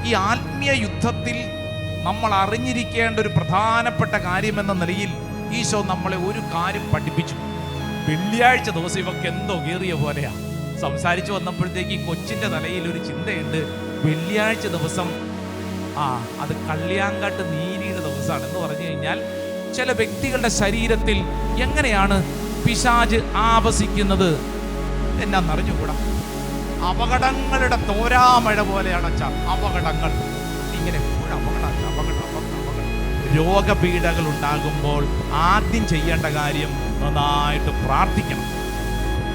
ഈ ആത്മീയ യുദ്ധത്തിൽ നമ്മൾ അറിഞ്ഞിരിക്കേണ്ട ഒരു പ്രധാനപ്പെട്ട കാര്യമെന്ന നിലയിൽ ഈശോ നമ്മളെ ഒരു കാര്യം പഠിപ്പിച്ചു. വെള്ളിയാഴ്ച ദിവസം ഇവക്ക് എന്തോ കീറിയ പോലെയാ സംസാരിച്ചു വന്നപ്പോഴത്തേക്ക് ഈ കൊച്ചിന്റെ തലയിൽ ഒരു ചിന്തയുണ്ട്. വെള്ളിയാഴ്ച ദിവസം അത് കള്ളിയാങ്കാട്ട് നീരിയുടെ ദിവസമാണ് എന്ന് പറഞ്ഞു കഴിഞ്ഞാൽ ചില വ്യക്തികളുടെ ശരീരത്തിൽ എങ്ങനെയാണ് പിശാച് ആവസിക്കുന്നത് എന്നാന്നറിഞ്ഞുകൂടാ. അപകടങ്ങളുടെ തോരാമഴ പോലെയാണ് അപകടങ്ങൾ. ഇങ്ങനെ രോഗപീഠകൾ ഉണ്ടാകുമ്പോൾ ആദ്യം ചെയ്യേണ്ട കാര്യം നന്നായിട്ട് പ്രാർത്ഥിക്കണം.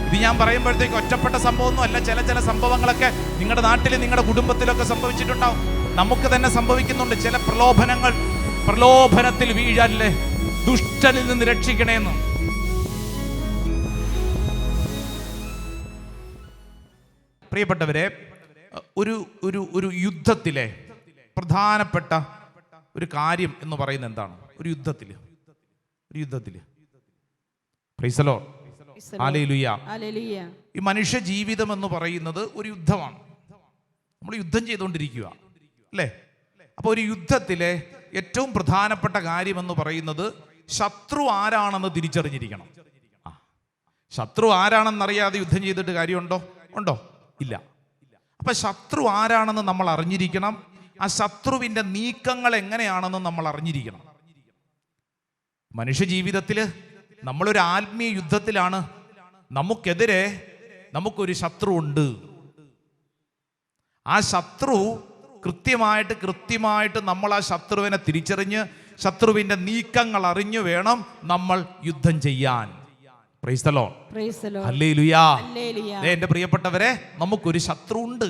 ഇത് ഞാൻ പറയുമ്പോഴത്തേക്ക് ഒറ്റപ്പെട്ട സംഭവമൊന്നും അല്ല. ചില സംഭവങ്ങളൊക്കെ നിങ്ങളുടെ നാട്ടിൽ നിങ്ങളുടെ കുടുംബത്തിലൊക്കെ സംഭവിച്ചിട്ടുണ്ടാവും. നമുക്ക് തന്നെ സംഭവിക്കുന്നുണ്ട്. ചില പ്രലോഭനത്തിൽ വീഴല്ലേ, ദുഷ്ടനിൽ നിന്ന് രക്ഷിക്കണേന്ന്. പ്രിയപ്പെട്ടവരെ, ഒരു യുദ്ധത്തിലെ പ്രധാനപ്പെട്ട ഒരു കാര്യം എന്ന് പറയുന്നത് എന്താണ്? ഒരു യുദ്ധത്തില് പ്രൈസ് ദി ലോർഡ്, ഹല്ലേലൂയ. ഈ മനുഷ്യ ജീവിതം എന്ന് പറയുന്നത് ഒരു യുദ്ധമാണ്. നമ്മൾ യുദ്ധം ചെയ്തുകൊണ്ടിരിക്കുക അല്ലേ? അപ്പോൾ ഒരു യുദ്ധത്തിലെ ഏറ്റവും പ്രധാനപ്പെട്ട കാര്യം എന്ന് പറയുന്നത് ശത്രു ആരാണെന്ന് തിരിച്ചറിഞ്ഞിരിക്കണം. ശത്രു ആരാണെന്നറിയാതെ യുദ്ധം ചെയ്തിട്ട് കാര്യമുണ്ടോ? ഇല്ല. അപ്പൊ ശത്രു ആരാണെന്ന് നമ്മൾ അറിഞ്ഞിരിക്കണം. ആ ശത്രുവിന്റെ നീക്കങ്ങൾ എങ്ങനെയാണെന്ന് നമ്മൾ അറിഞ്ഞിരിക്കണം. മനുഷ്യ ജീവിതത്തില് നമ്മളൊരു ആത്മീയ യുദ്ധത്തിലാണ്. നമുക്കെതിരെ നമുക്കൊരു ശത്രു ഉണ്ട്. ആ ശത്രു കൃത്യമായിട്ട് നമ്മൾ ആ ശത്രുവിനെ തിരിച്ചറിഞ്ഞ് ശത്രുവിന്റെ നീക്കങ്ങൾ അറിഞ്ഞു വേണം നമ്മൾ യുദ്ധം ചെയ്യാൻ. Price the Lord, hallelujah. എന്റെ പ്രിയപ്പെട്ടവരെ, നമുക്കൊരു ശത്രു ഉണ്ട്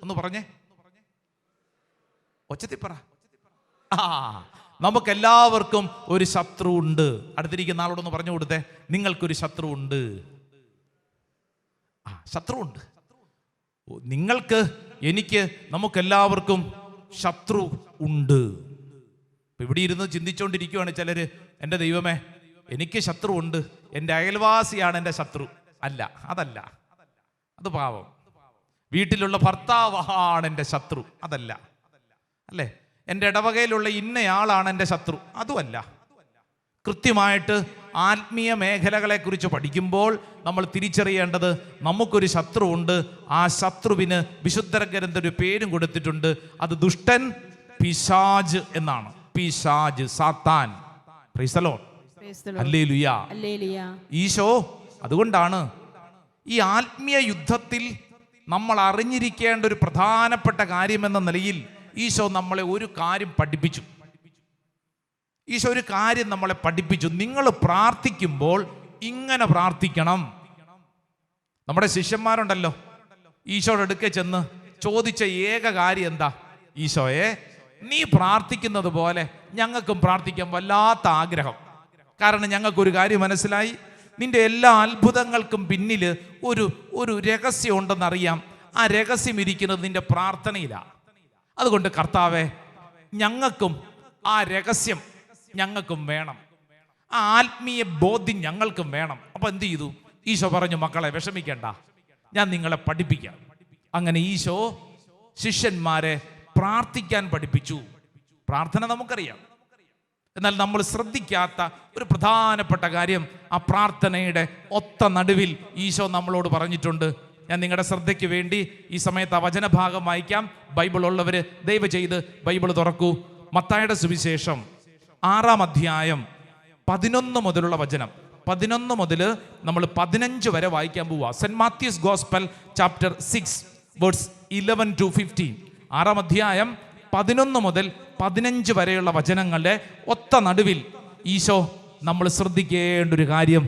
എന്ന് പറഞ്ഞേ, ഒച്ചത്തിൽ പറ. നമുക്കെല്ലാവർക്കും ഒരു ശത്രു ഉണ്ട്. അടുത്തിരിക്കുന്ന ആളോടൊന്ന് പറഞ്ഞു കൊടുത്തേ, നിങ്ങൾക്കൊരു ശത്രു ഉണ്ട്. ശത്രു ഉണ്ട്. നിങ്ങൾക്ക്, എനിക്ക്, നമുക്കെല്ലാവർക്കും ശത്രു ഉണ്ട്. ഇവിടെ ഇരുന്ന് ചിന്തിച്ചുകൊണ്ടിരിക്കുകയാണ് ചിലര്, എൻ്റെ ദൈവമേ എനിക്ക് ശത്രു ഉണ്ട്, എൻ്റെ അയൽവാസിയാണ് എൻ്റെ ശത്രു. അതല്ല, അത് പാവം. വീട്ടിലുള്ള ഭർത്താവാണ് എൻ്റെ ശത്രു, അതല്ല. അല്ലേ? എൻ്റെ ഇടവകയിലുള്ള ഇന്നയാളാണ് എൻ്റെ ശത്രു, അതുമല്ല. കൃത്യമായിട്ട് ആത്മീയ മേഖലകളെ കുറിച്ച് പഠിക്കുമ്പോൾ നമ്മൾ തിരിച്ചറിയേണ്ടത് നമുക്കൊരു ശത്രു ഉണ്ട്. ആ ശത്രുവിന് വിശുദ്ധ ഗ്രന്ഥം ഒരു പേരും കൊടുത്തിട്ടുണ്ട്. അത് ദുഷ്ടൻ, പിശാച് എന്നാണ്. പിശാച്, സാത്താൻ. Praise the Lord, hallelujah. Isho അതുകൊണ്ടാണ് ഈ ആത്മീയ യുദ്ധത്തിൽ നമ്മൾ അറിഞ്ഞിരിക്കേണ്ട ഒരു പ്രധാനപ്പെട്ട കാര്യമെന്ന നിലയിൽ ഈശോ നമ്മളെ ഒരു കാര്യം പഠിപ്പിച്ചു. നിങ്ങൾ പ്രാർത്ഥിക്കുമ്പോൾ ഇങ്ങനെ പ്രാർത്ഥിക്കണം. നമ്മുടെ ശിഷ്യന്മാരുണ്ടല്ലോ, ഈശോയുടെ അടുക്കെ ചെന്ന് ചോദിച്ച ഏക കാര്യം എന്താ? ഈശോയെ, നീ പ്രാർത്ഥിക്കുന്നത് പോലെ ഞങ്ങൾക്കും പ്രാർത്ഥിക്കാൻ വല്ലാത്ത ആഗ്രഹം. കാരണം ഞങ്ങൾക്കൊരു കാര്യം മനസ്സിലായി, നിന്റെ എല്ലാ അത്ഭുതങ്ങൾക്കും പിന്നിൽ ഒരു രഹസ്യം ഉണ്ടെന്നറിയാം. ആ രഹസ്യം ഇരിക്കുന്നത് നിന്റെ പ്രാർത്ഥനയിലാണ്. അതുകൊണ്ട് കർത്താവേ, ഞങ്ങൾക്കും ആ രഹസ്യം ഞങ്ങൾക്കും വേണം, ആ ആത്മീയ ബോധ്യം ഞങ്ങൾക്കും വേണം. അപ്പൊ എന്ത് ചെയ്തു? ഈശോ പറഞ്ഞു, മക്കളെ വിഷമിക്കേണ്ട, ഞാൻ നിങ്ങളെ പഠിപ്പിക്കാം. അങ്ങനെ ഈശോ ശിഷ്യന്മാരെ പ്രാർത്ഥിക്കാൻ പഠിപ്പിച്ചു. പ്രാർത്ഥന നമുക്കറിയാം, എന്നാൽ നമ്മൾ ശ്രദ്ധിക്കാത്ത ഒരു പ്രധാനപ്പെട്ട കാര്യം ആ പ്രാർത്ഥനയുടെ ഒത്ത നടുവിൽ ഈശോ നമ്മളോട് പറഞ്ഞിട്ടുണ്ട്. ഞാൻ നിങ്ങളുടെ ശ്രദ്ധയ്ക്ക് വേണ്ടി ഈ സമയത്ത് ആ വചനഭാഗം വായിക്കാം. ബൈബിൾ ഉള്ളവര് ദയവ് ചെയ്ത് ബൈബിൾ തുറക്കൂ. മത്തായിയുടെ സുവിശേഷം 6-ാം അധ്യായം 11 മുതലുള്ള വചനം. 11 മുതൽ നമ്മൾ 15 വരെ വായിക്കാൻ പോവുക. Saint Matthew's gospel chapter 6 verse 11 to 15. 6-ാം അധ്യായം 11 മുതൽ 15 വരെയുള്ള വചനങ്ങളുടെ ഒത്ത നടുവിൽ ഈശോ നമ്മൾ ശ്രദ്ധിക്കേണ്ട ഒരു കാര്യം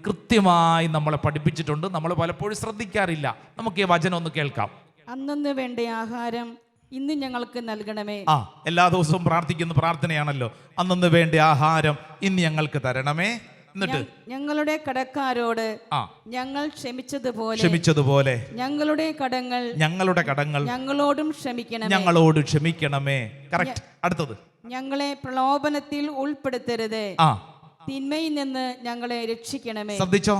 കൃത്യമായി നമ്മളെ പഠിപ്പിച്ചിട്ടുണ്ട്. നമ്മൾ പലപ്പോഴും ശ്രദ്ധിക്കാറില്ല. നമുക്ക് ഈ വചനം ഒന്ന് കേൾക്കാം. അന്നന്ന് വേണ്ട ആഹാരം ഇന്ന് ഞങ്ങൾക്ക് നൽകണമേ. എല്ലാ ദിവസവും പ്രാർത്ഥിക്കുന്ന പ്രാർത്ഥനയാണല്ലോ, അന്നന്ന് വേണ്ട ആഹാരം ഇന്ന് ഞങ്ങൾക്ക് തരണമേ. എന്നിട്ട് ഞങ്ങളുടെ കടക്കാരോട് ഞങ്ങൾ ക്ഷമിച്ചതുപോലെ ഞങ്ങളുടെ കടങ്ങൾ ഞങ്ങളോട് ക്ഷമിക്കണമേ. കറക്റ്റ്. അടുത്തത്, ഞങ്ങളെ പ്രലോഭനത്തിൽ ഉൾപ്പെടുത്തരുത്, തിന്മയിൽ നിന്ന് ഞങ്ങളെ രക്ഷിക്കണമേ. ശ്രദ്ധിച്ചോ?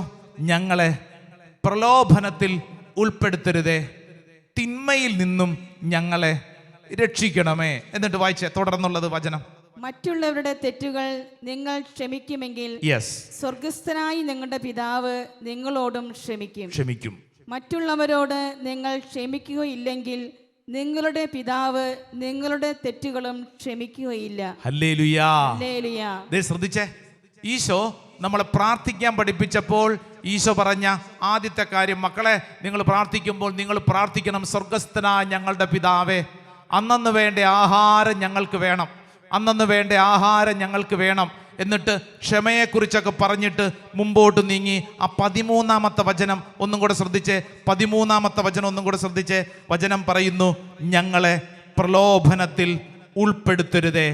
ഞങ്ങളെ പ്രലോഭനത്തിൽ ഉൾപ്പെടുത്തരുതേ, തിന്മയിൽ നിന്നും ഞങ്ങളെ രക്ഷിക്കണമേ. എന്നിട്ട് വായിച്ചേ തുടർന്നുള്ളത് വചനം. മറ്റുള്ളവരുടെ തെറ്റുകൾ നിങ്ങൾ ക്ഷമിക്കുമെങ്കിൽ യെസ്, സ്വർഗസ്ഥനായ നിങ്ങളുടെ പിതാവ് നിങ്ങളോടും ക്ഷമിക്കും. മറ്റുള്ളവരോട് നിങ്ങൾ ക്ഷമിക്കുകയില്ലെങ്കിൽ നിങ്ങളുടെ പിതാവ് നിങ്ങളുടെ തെറ്റുകളും ക്ഷമിക്കുകയില്ല. ഹല്ലേലൂയാ. ഹല്ലേലൂയാ. ദേ ശ്രദ്ധിച്ചേ, ഈശോ നമ്മളെ പ്രാർത്ഥിക്കാൻ പഠിപ്പിച്ചപ്പോൾ ഈശോ പറഞ്ഞ ആദ്യത്തെ കാര്യം, മക്കളെ നിങ്ങൾ പ്രാർത്ഥിക്കുമ്പോൾ നിങ്ങൾ പ്രാർത്ഥിക്കണം, സ്വർഗസ്ഥനായ ഞങ്ങളുടെ പിതാവേ, അന്നന്ന് വേണ്ട ആഹാരം ഞങ്ങൾക്ക് വേണം, അന്നന്ന് വേണ്ട ആഹാരം ഞങ്ങൾക്ക് വേണം. എന്നിട്ട് ക്ഷമയെക്കുറിച്ചൊക്കെ പറഞ്ഞിട്ട് മുമ്പോട്ട് നീങ്ങി ആ 13-ാമത്തെ വചനം ഒന്നും കൂടെ ശ്രദ്ധിച്ചേ. 13-ാമത്തെ വചനം ഒന്നും കൂടെ ശ്രദ്ധിച്ചേ. വചനം പറയുന്നു, ഞങ്ങളെ പ്രലോഭനത്തിൽ ഉൾപ്പെടുത്തരുതേ,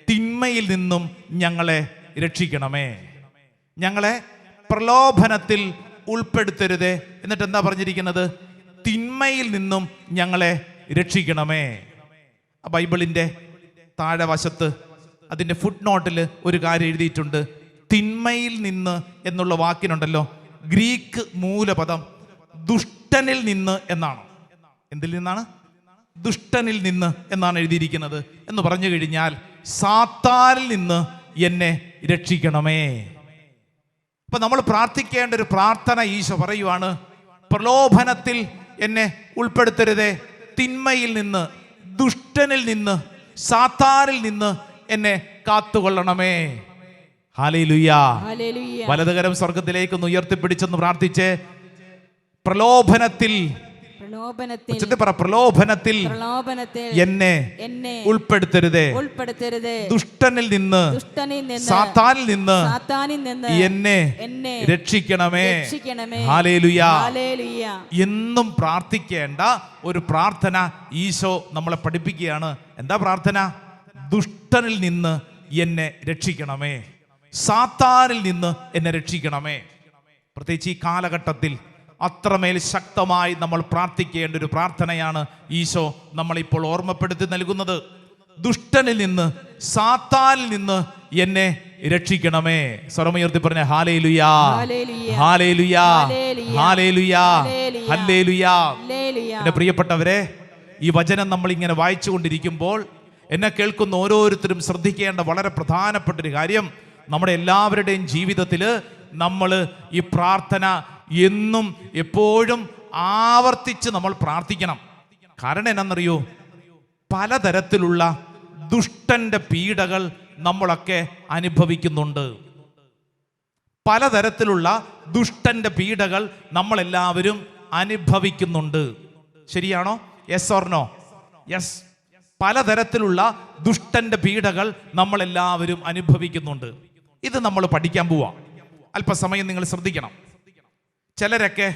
തിന്മയിൽ നിന്നും ഞങ്ങളെ രക്ഷിക്കണമേ. ഞങ്ങളെ പ്രലോഭനത്തിൽ ഉൾപ്പെടുത്തരുതേ. എന്നിട്ട് എന്താ പറഞ്ഞിരിക്കുന്നത്? തിന്മയിൽ നിന്നും ഞങ്ങളെ രക്ഷിക്കണമേ. ബൈബിളിൻ്റെ താഴെ വശത്ത് അതിൻ്റെ ഫുട് നോട്ടിൽ ഒരു കാര്യം എഴുതിയിട്ടുണ്ട്. തിന്മയിൽ നിന്ന് എന്നുള്ള വാക്കിനുണ്ടല്ലോ, ഗ്രീക്ക് മൂലപദം ദുഷ്ടനിൽ നിന്ന് എന്നാണ്. എന്തിൽ നിന്നാണ്? ദുഷ്ടനിൽ നിന്ന് എന്നാണ് എഴുതിയിരിക്കുന്നത്. എന്ന് പറഞ്ഞു കഴിഞ്ഞാൽ സാത്താനിൽ നിന്ന് എന്നെ രക്ഷിക്കണമേ. അപ്പൊ നമ്മൾ പ്രാർത്ഥിക്കേണ്ട ഒരു പ്രാർത്ഥന ഈശോ പറയുവാണ്, പ്രലോഭനത്തിൽ എന്നെ ഉൾപ്പെടുത്തരുതേ, തിന്മയിൽ നിന്ന്, ദുഷ്ടനിൽ നിന്ന്, സാത്താനിൽ നിന്ന് എന്നെ കാത്തുകൊള്ളണമേ. ഹല്ലേലൂയാ. വലതുകരം സ്വർഗത്തിലേക്കൊന്ന് ഉയർത്തിപ്പിടിച്ചെന്ന് പ്രാർത്ഥിച്ചേ. പ്രലോഭനത്തിൽ പ്രലോഭനത്തിൽ എന്നെ ഉൾപ്പെടുത്തരുതേ, ദുഷ്ടനിൽ നിന്ന്, സാത്താനിൽ നിന്ന് എന്നെ രക്ഷിക്കണമേ. ഹല്ലേലൂയാ. എന്നും പ്രാർത്ഥിക്കേണ്ട ഒരു പ്രാർത്ഥന ഈശോ നമ്മളെ പഠിപ്പിക്കുകയാണ്. എന്താ പ്രാർത്ഥന? ദുഷ്ടനിൽ നിന്ന് എന്നെ രക്ഷിക്കണമേ, സാത്താനിൽ നിന്ന് എന്നെ രക്ഷിക്കണമേ. പ്രത്യേകിച്ച് ഈ കാലഘട്ടത്തിൽ അത്രമേൽ ശക്തമായി നമ്മൾ പ്രാർത്ഥിക്കേണ്ട ഒരു പ്രാർത്ഥനയാണ് ഈശോ നമ്മളിപ്പോൾ ഓർമ്മപ്പെടുത്തി നൽകുന്നത്. ദുഷ്ടനിൽ നിന്ന്, സാത്താനിൽ നിന്ന് എന്നെ രക്ഷിക്കണമേ. സ്വരമുയർത്തി പറഞ്ഞ ഹല്ലേലൂയാ, ഹല്ലേലൂയാ, ഹല്ലേലൂയാ, ഹല്ലേലൂയാ. എൻ്റെ പ്രിയപ്പെട്ടവരെ, ഈ വചനം നമ്മൾ ഇങ്ങനെ വായിച്ചു കൊണ്ടിരിക്കുമ്പോൾ എന്നെ കേൾക്കുന്ന ഓരോരുത്തരും ശ്രദ്ധിക്കേണ്ട വളരെ പ്രധാനപ്പെട്ടൊരു കാര്യം, നമ്മുടെ എല്ലാവരുടെയും ജീവിതത്തിൽ നമ്മൾ ഈ പ്രാർത്ഥന എന്നും എപ്പോഴും ആവർത്തിച്ച് നമ്മൾ പ്രാർത്ഥിക്കണം. കാരണം എന്നാണെന്നറിയോ? പലതരത്തിലുള്ള ദുഷ്ടന്റെ പീഡകൾ നമ്മളൊക്കെ അനുഭവിക്കുന്നുണ്ട്. പലതരത്തിലുള്ള ദുഷ്ടന്റെ പീഡകൾ നമ്മളെല്ലാവരും അനുഭവിക്കുന്നുണ്ട്. ശരിയാണോ? Yes or no? യെസ്. പലതരത്തിലുള്ള ദുഷ്ടന്റെ പീഡകൾ നമ്മളെല്ലാവരും അനുഭവിക്കുന്നുണ്ട്. ഇത് നമ്മൾ പഠിക്കാൻ പോവാം. അല്പസമയം നിങ്ങൾ ശ്രദ്ധിക്കണം. ചിലരൊക്കെ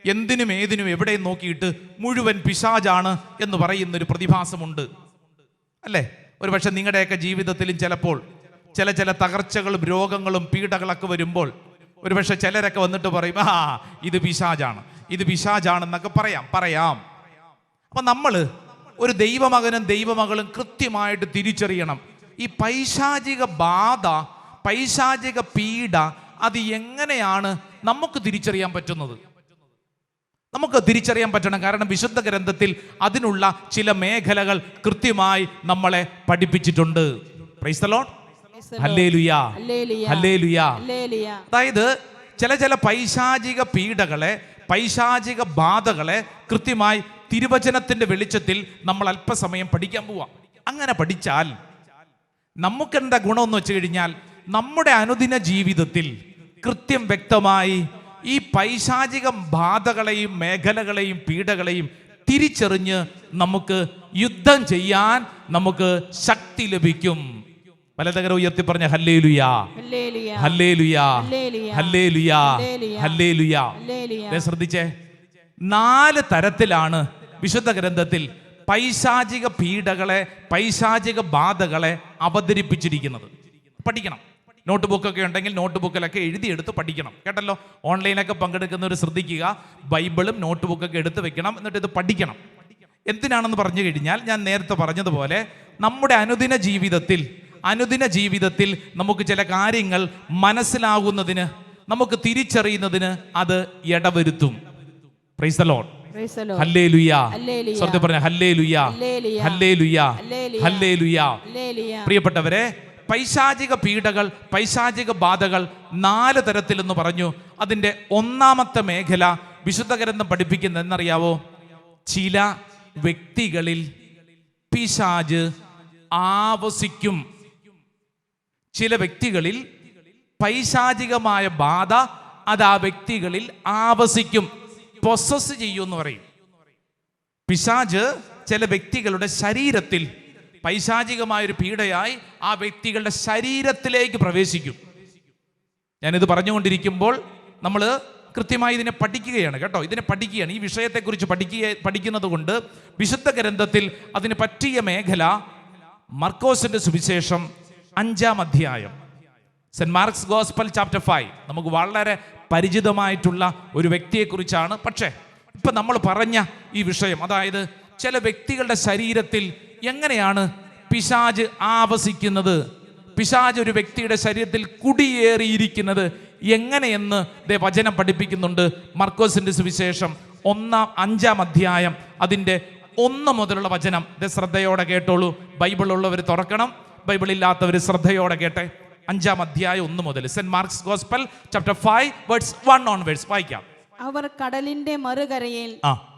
എന്തിനും ഏതിനും എവിടെയും നോക്കിയിട്ട് മുഴുവൻ പിശാചാണ് എന്ന് പറയുന്നൊരു പ്രതിഭാസമുണ്ട്, അല്ലേ? ഒരു പക്ഷെ നിങ്ങളുടെയൊക്കെ ജീവിതത്തിലും ചിലപ്പോൾ ചില തകർച്ചകളും രോഗങ്ങളും പീഡകളൊക്കെ വരുമ്പോൾ ഒരു പക്ഷെ ചിലരൊക്കെ വന്നിട്ട് പറയും, ഇത് പിശാചാണ്, ഇത് പിശാചാണെന്നൊക്കെ പറയാം. അപ്പൊ നമ്മൾ ഒരു ദൈവമകനും ദൈവമകളും കൃത്യമായിട്ട് തിരിച്ചറിയണം. ഈ പൈശാചിക ബാധ, പൈശാചിക പീഡ, അത് എങ്ങനെയാണ് നമുക്ക് തിരിച്ചറിയാൻ പറ്റുന്നത്? നമുക്ക് തിരിച്ചറിയാൻ പറ്റണം. കാരണം വിശുദ്ധ ഗ്രന്ഥത്തിൽ അതിനുള്ള ചില മേഖലകൾ കൃത്യമായി നമ്മളെ പഠിപ്പിച്ചിട്ടുണ്ട്. Praise the Lord. Hallelujah, hallelujah. അതായത് ചില പൈശാചിക പീഡകളെ, പൈശാചിക ബാധകളെ കൃത്യമായി തിരുവചനത്തിന്റെ വെളിച്ചത്തിൽ നമ്മൾ അല്പസമയം പഠിക്കാൻ പോവാം. അങ്ങനെ പഠിച്ചാൽ നമുക്കെന്താ ഗുണമെന്ന് വെച്ച് കഴിഞ്ഞാൽ, നമ്മുടെ അനുദിന ജീവിതത്തിൽ കൃത്യം വ്യക്തമായി ഈ പൈശാചിക ബാധകളെയും മേഖലകളെയും പീഡകളെയും തിരിച്ചറിഞ്ഞ് നമുക്ക് യുദ്ധം ചെയ്യാൻ നമുക്ക് ശക്തി ലഭിക്കും. വലതുകരം ഉയർത്തി പറഞ്ഞ ഹല്ലേലൂയാ, ഹല്ലേലൂയാ, ഹല്ലേലൂയാ, ഹല്ലേലൂയാ. ശ്രദ്ധിച്ചേ, 4 തരത്തിലാണ് വിശുദ്ധ ഗ്രന്ഥത്തിൽ പൈശാചിക പീഡകളെ, പൈശാചിക ബാധകളെ അവതരിപ്പിച്ചിരിക്കുന്നത്. പഠിക്കണം. നോട്ട് ബുക്കൊക്കെ ഉണ്ടെങ്കിൽ നോട്ട് ബുക്കിലൊക്കെ എഴുതിയെടുത്ത് പഠിക്കണം. കേട്ടല്ലോ? ഓൺലൈനൊക്കെ പങ്കെടുക്കുന്നവർ ശ്രദ്ധിക്കുക, ബൈബിളും നോട്ട് ബുക്കൊക്കെ എടുത്ത് വെക്കണം. എന്നിട്ട് ഇത് പഠിക്കണം. എന്തിനാണെന്ന് പറഞ്ഞു കഴിഞ്ഞാൽ, ഞാൻ നേരത്തെ പറഞ്ഞതുപോലെ നമ്മുടെ അനുദിന ജീവിതത്തിൽ നമുക്ക് ചില കാര്യങ്ങൾ മനസ്സിലാകുന്നതിന്, നമുക്ക് തിരിച്ചറിയുന്നതിന് അത് ഇടവരുത്തും. Praise the Lord. Praise the Lord. Hallelujah. Hallelujah. സ്വന്തം പറഞ്ഞ hallelujah, hallelujah. Hallelujah, hallelujah. Hallelujah. Hallelujah. പ്രിയപ്പെട്ടവരെ, പൈശാചിക പീഡകൾ, പൈശാചിക ബാധകൾ 4 തരത്തിലെന്ന് പറഞ്ഞു. അതിൻ്റെ ഒന്നാമത്തെ മേഖല വിശുദ്ധ ഗ്രന്ഥം പഠിപ്പിക്കുന്നത് എന്നറിയാവോ? ചില വ്യക്തികളിൽ പിശാച് ആവസിക്കും. ചില വ്യക്തികളിൽ പൈശാചികമായ ബാധ അത് ആ വ്യക്തികളിൽ ആവസിക്കും, പൊസസ് ചെയ്യുമെന്ന് പറയും. പിശാച് ചില വ്യക്തികളുടെ ശരീരത്തിൽ പൈശാചികമായൊരു പീഡയായി ആ വ്യക്തികളുടെ ശരീരത്തിലേക്ക് പ്രവേശിക്കും. ഞാനിത് പറഞ്ഞുകൊണ്ടിരിക്കുമ്പോൾ നമ്മൾ കൃത്യമായി ഇതിനെ പഠിക്കുകയാണ് കേട്ടോ. ഇതിനെ പഠിക്കുകയാണ്, ഈ വിഷയത്തെക്കുറിച്ച് പഠിക്കുന്നത് കൊണ്ട് വിശുദ്ധ ഗ്രന്ഥത്തിൽ അതിന് പറ്റിയ മേഖല മർക്കോസിന്റെ സുവിശേഷം 5-ാം അധ്യായം, സെന്റ് മാർക്സ് ഗോസ്പൽ ചാപ്റ്റർ 5. നമുക്ക് വളരെ പരിചിതമായിട്ടുള്ള ഒരു വ്യക്തിയെക്കുറിച്ചാണ്. പക്ഷേ ഇപ്പൊ നമ്മൾ പറഞ്ഞ ഈ വിഷയം, അതായത് ചില വ്യക്തികളുടെ ശരീരത്തിൽ എങ്ങനെയാണ് പിശാച് ആവസിക്കുന്നത്, പിശാച് ഒരു വ്യക്തിയുടെ ശരീരത്തിൽ കുടിയേറിയിരിക്കുന്നത് എങ്ങനെയെന്ന് വചനം പഠിപ്പിക്കുന്നുണ്ട്. മർക്കോസിന്റെ സുവിശേഷം 5-ാം അധ്യായം അതിൻ്റെ 1 മുതലുള്ള വചനം ശ്രദ്ധയോടെ കേട്ടോളൂ. ബൈബിൾ ഉള്ളവർ തുറക്കണം, ബൈബിൾ ഇല്ലാത്തവർ ശ്രദ്ധയോടെ കേട്ടെ. 5-ാം അധ്യായം 1 മുതൽ, Saint Mark's gospel chapter 5 verse 1 onwards വായിക്കാം. അവർ കടലിന്റെ മറുകരയിൽ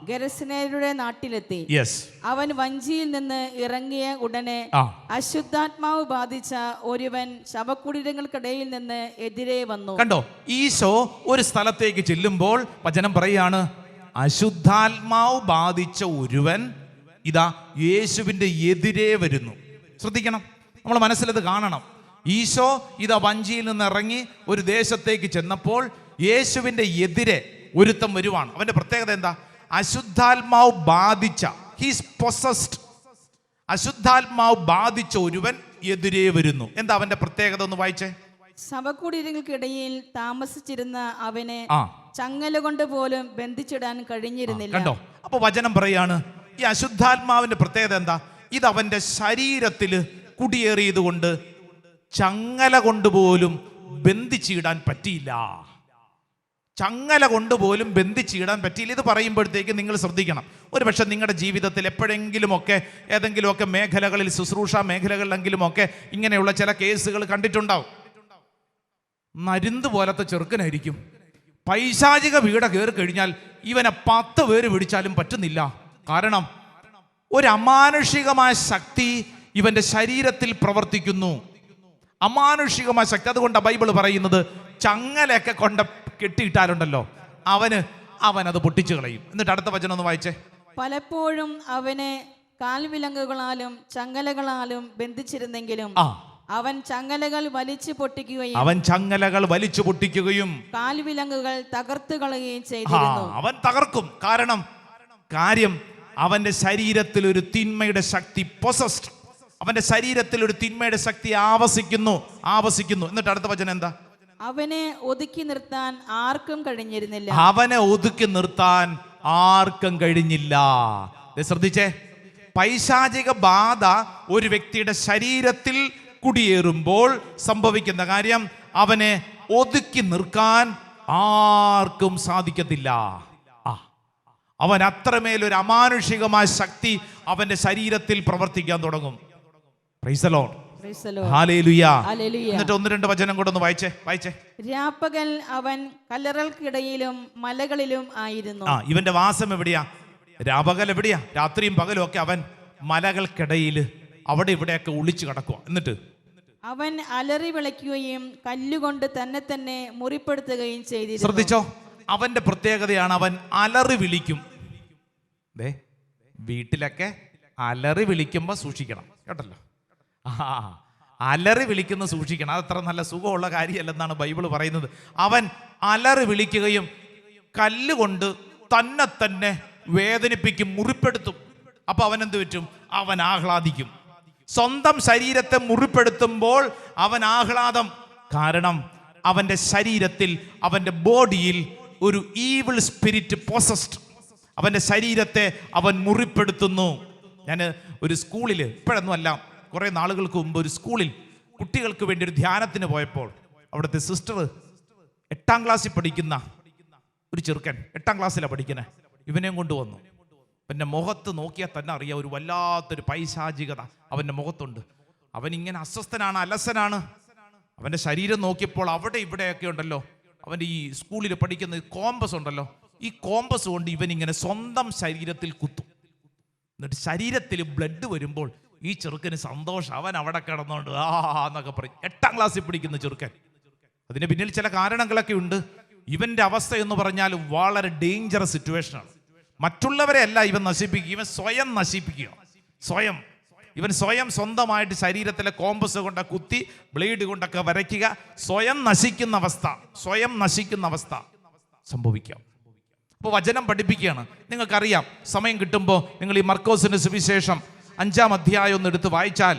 ഗെരസനേരുടെ നാട്ടിലെത്തി. അവൻ വഞ്ചിയിൽ നിന്ന് ഇറങ്ങിയ ഉടനെ അശുദ്ധാത്മാവ് ബാധിച്ച ഒരുവൻ ശവകുടീരങ്ങൾക്കിടയിൽ നിന്ന് എതിരെ വന്നു. കണ്ടോ, ഈശോ ഒരു സ്ഥലത്തേക്ക് ചെല്ലുമ്പോൾ വചനം പറയാണ്, അശുദ്ധാത്മാവ് ബാധിച്ച ഒരുവൻ ഇതാ യേശുവിന്റെ എതിരെ വരുന്നു. ശ്രദ്ധിക്കണം, നമ്മൾ മനസ്സിലത് കാണണം. ഈശോ ഇതാ വഞ്ചിയിൽ നിന്ന് ഇറങ്ങി ഒരു ദേശത്തേക്ക് ചെന്നപ്പോൾ യേശുവിന്റെ എതിരെ ഒരുത്തം വരുവാണ്. അവന്റെ പ്രത്യേകത എന്താ? അശുദ്ധാത്മാവ് ബാധിച്ച, ഹീസ് പൊസസ്ഡ്, അശുദ്ധാത്മാവ് ബാധിച്ച ഒരുവൻ എതിരെ വരുന്നു. എന്താ അവന്റെ പ്രത്യേകത? ഒന്ന് വായിച്ചേ. ശവകുടീരങ്ങൾക്കിടയിൽ താമസിച്ചിരുന്ന അവനെ ചങ്ങല കൊണ്ട് പോലും ബന്ധിച്ചിടാൻ കഴിഞ്ഞിരുന്നില്ല. കണ്ടോ, അപ്പൊ വചനം പറയാണ്, ഈ അശുദ്ധാത്മാവിന്റെ പ്രത്യേകത എന്താ? ഇത് അവന്റെ ശരീരത്തില് കുടിയേറിയത് കൊണ്ട് ചങ്ങല കൊണ്ടുപോലും ബന്ധിച്ചിടാൻ പറ്റിയില്ല. ചങ്ങല കൊണ്ടുപോലും ബന്ധിച്ചിടാൻ പറ്റിയില്ല. ഇത് പറയുമ്പോഴത്തേക്ക് നിങ്ങൾ ശ്രദ്ധിക്കണം. ഒരുപക്ഷെ നിങ്ങളുടെ ജീവിതത്തിൽ എപ്പോഴെങ്കിലുമൊക്കെ ഏതെങ്കിലുമൊക്കെ മേഖലകളിൽ, ശുശ്രൂഷ മേഖലകളിലെങ്കിലുമൊക്കെ ഇങ്ങനെയുള്ള ചില കേസുകൾ കണ്ടിട്ടുണ്ടാവും. നരുന്ത് പോലത്തെ ചെറുക്കനായിരിക്കും, പൈശാചിക പീഡ കയറി കഴിഞ്ഞാൽ ഇവനെ 10 പേര് പിടിച്ചാലും പറ്റുന്നില്ല. കാരണം ഒരു അമാനുഷികമായ ശക്തി ഇവന്റെ ശരീരത്തിൽ പ്രവർത്തിക്കുന്നു, അമാനുഷികമായ ശക്തി. അതുകൊണ്ട് ബൈബിൾ പറയുന്നത് ചങ്ങലയൊക്കെ കൊണ്ട് കെട്ടിയിട്ടാലുണ്ടല്ലോ അവനത് പൊട്ടിച്ചു കളയും. എന്നിട്ട് അടുത്ത വചനം ഒന്ന് വായിച്ചേ. പലപ്പോഴും അവനെ കാൽവിലങ്ങുകളാലും ചങ്ങലകളാലും ബന്ധിച്ചിരുന്നെങ്കിലും അവൻ ചങ്ങലകൾ വലിച്ചു പൊട്ടിക്കുകയും കാൽവിലങ്ങുകൾ തകർത്തു കളയുകയും ചെയ്തിരുന്നു. അവൻ തകർക്കും. കാര്യം അവന്റെ ശരീരത്തിൽ ഒരു തിന്മയുടെ ശക്തി, പൊസസ്ഡ്, അവന്റെ ശരീരത്തിൽ ഒരു തിന്മയുടെ ശക്തി ആവസിക്കുന്നു. എന്നിട്ട് അടുത്ത വചനം എന്താ? അവനെ ഒതുക്കി നിർത്താൻ ആർക്കും കഴിഞ്ഞിരുന്നില്ല. ശ്രദ്ധിച്ചേ, പൈശാചിക ബാധ ഒരു വ്യക്തിയുടെ ശരീരത്തിൽ കുടിയേറുമ്പോൾ സംഭവിക്കുന്ന കാര്യം, അവനെ ഒതുക്കി നിർക്കാൻ ആർക്കും സാധിക്കത്തില്ല. അവൻ അത്രമേലൊരു അമാനുഷികമായ ശക്തി അവന്റെ ശരീരത്തിൽ പ്രവർത്തിക്കാൻ തുടങ്ങും. Price the Lord. ഹല്ലേലൂയ. എന്നിട്ട് 1-2 വചനം കൂടെ ഒന്ന് വായിച്ചേ. രാപ്പകൽ അവൻ കല്ലറകൾക്കിടയിലും മലകളിലും ആയിരുന്നു. ഇവന്റെ വാസം എവിടെയാ? രാപകൽ എവിടെയാ? രാത്രിയും പകലും ഒക്കെ അവൻ മലകൾക്കിടയിൽ അവിടെ ഇവിടെയൊക്കെ ഒളിച്ചു കിടക്കുക. എന്നിട്ട് അവൻ അലറി വിളിക്കുകയും കല്ലുകൊണ്ട് തന്നെ മുറിപ്പെടുത്തുകയും ചെയ്തിരുന്നു. ശ്രദ്ധിച്ചോ, അവന്റെ പ്രത്യേകതയാണ് അവൻ അലറി വിളിക്കും. വീട്ടിലൊക്കെ അലറി വിളിക്കുമ്പോ സൂക്ഷിക്കണം കേട്ടല്ലോ. അലറി വിളിക്കുന്ന സൂക്ഷിക്കണം, അതത്ര നല്ല സുഖമുള്ള കാര്യമല്ലെന്നാണ് ബൈബിൾ പറയുന്നത്. അവൻ അലറി വിളിക്കുകയും കല്ലുകൊണ്ട് തന്നെ വേദനിപ്പിക്കും, മുറിപ്പെടുത്തും. അപ്പൊ അവൻ എന്ത് പറ്റും? അവൻ ആഹ്ലാദിക്കും. സ്വന്തം ശരീരത്തെ മുറിപ്പെടുത്തുമ്പോൾ അവൻ ആഹ്ലാദം. കാരണം അവന്റെ ശരീരത്തിൽ, അവന്റെ ബോഡിയിൽ ഒരു ഈവിൾ സ്പിരിറ്റ് പൊസസ്ഡ്, അവന്റെ ശരീരത്തെ അവൻ മുറിപ്പെടുത്തുന്നു. ഞാൻ ഒരു സ്കൂളിൽ, ഇപ്പോഴൊന്നും അല്ല, കുറെ നാളുകൾക്ക് മുമ്പ് ഒരു സ്കൂളിൽ കുട്ടികൾക്ക് വേണ്ടി ഒരു ധ്യാനത്തിന് പോയപ്പോൾ അവിടുത്തെ സിസ്റ്റർ 8-ാം ക്ലാസ്സിൽ പഠിക്കുന്ന ഒരു ചെറുക്കൻ, 8-ാം ക്ലാസ്സിലാണ് പഠിക്കുന്നത്, ഇവനെയും കൊണ്ടുവന്നു. പിന്നെ മുഖത്ത് നോക്കിയാൽ തന്നെ അറിയാം ഒരു വല്ലാത്തൊരു പൈശാചികത അവൻ്റെ മുഖത്തുണ്ട്. അവനിങ്ങനെ അസ്വസ്ഥനാണ്, അലസനാണ്. അവൻ്റെ ശരീരം നോക്കിയപ്പോൾ അവിടെ ഇവിടെയൊക്കെ ഉണ്ടല്ലോ, അവൻ്റെ ഈ സ്കൂളിൽ പഠിക്കുന്ന കോമ്പസ് ഉണ്ടല്ലോ, ഈ കോമ്പസ് കൊണ്ട് ഇവനിങ്ങനെ സ്വന്തം ശരീരത്തിൽ കുത്തും. എന്നിട്ട് ശരീരത്തിൽ ബ്ലഡ് വരുമ്പോൾ ഈ ചെറുക്കന് സന്തോഷം. അവൻ അവിടെ കിടന്നുകൊണ്ട് എന്നൊക്കെ പറയും. 8ാം ക്ലാസ്സിൽ പഠിക്കുന്ന ചെറുക്കൻ. അതിന് പിന്നിൽ ചില കാരണങ്ങളൊക്കെ ഉണ്ട്. ഇവൻ്റെ അവസ്ഥ എന്ന് പറഞ്ഞാൽ വളരെ ഡേഞ്ചറസ് സിറ്റുവേഷനാണ്. മറ്റുള്ളവരെ അല്ല ഇവൻ നശിപ്പിക്കുക, ഇവൻ സ്വയം നശിപ്പിക്കുക. ഇവൻ സ്വന്തമായിട്ട് ശരീരത്തിലെ കോമ്പസ് കൊണ്ട് കുത്തി ബ്ലേഡ് കൊണ്ടൊക്കെ വരയ്ക്കുക. സ്വയം നശിക്കുന്ന അവസ്ഥ സംഭവിക്കാം. അപ്പോൾ വചനം പഠിപ്പിക്കുകയാണ്. നിങ്ങൾക്കറിയാം, സമയം കിട്ടുമ്പോൾ നിങ്ങൾ ഈ മർക്കോസിന്റെ സുവിശേഷം 5-ാം അധ്യായം ഒന്ന് എടുത്ത് വായിച്ചാൽ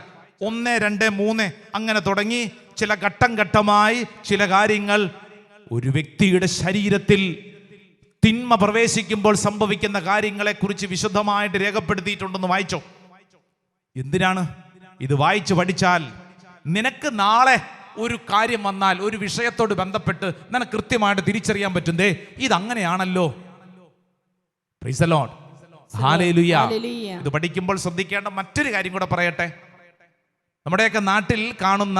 1, 2, 3 അങ്ങനെ തുടങ്ങി ചില ഘട്ടം ഘട്ടമായി ചില കാര്യങ്ങൾ ഒരു വ്യക്തിയുടെ ശരീരത്തിൽ തിന്മ പ്രവേശിക്കുമ്പോൾ സംഭവിക്കുന്ന കാര്യങ്ങളെ കുറിച്ച് വിശദമായിട്ട് രേഖപ്പെടുത്തിയിട്ടുണ്ടെന്ന് വായിച്ചോ. എന്തിനാണ് ഇത്? വായിച്ചു പഠിച്ചാൽ നിനക്ക് നാളെ ഒരു കാര്യം വന്നാൽ, ഒരു വിഷയത്തോട് ബന്ധപ്പെട്ട് നിനക്ക് കൃത്യമായിട്ട് തിരിച്ചറിയാൻ പറ്റുന്നേ ഇതങ്ങനെയാണല്ലോ. Praise the Lord, hallelujah. ഇത് പഠിക്കുമ്പോൾ ശ്രദ്ധിക്കേണ്ട മറ്റൊരു കാര്യം കൂടെ പറയട്ടെ. നമ്മുടെയൊക്കെ നാട്ടിൽ കാണുന്ന,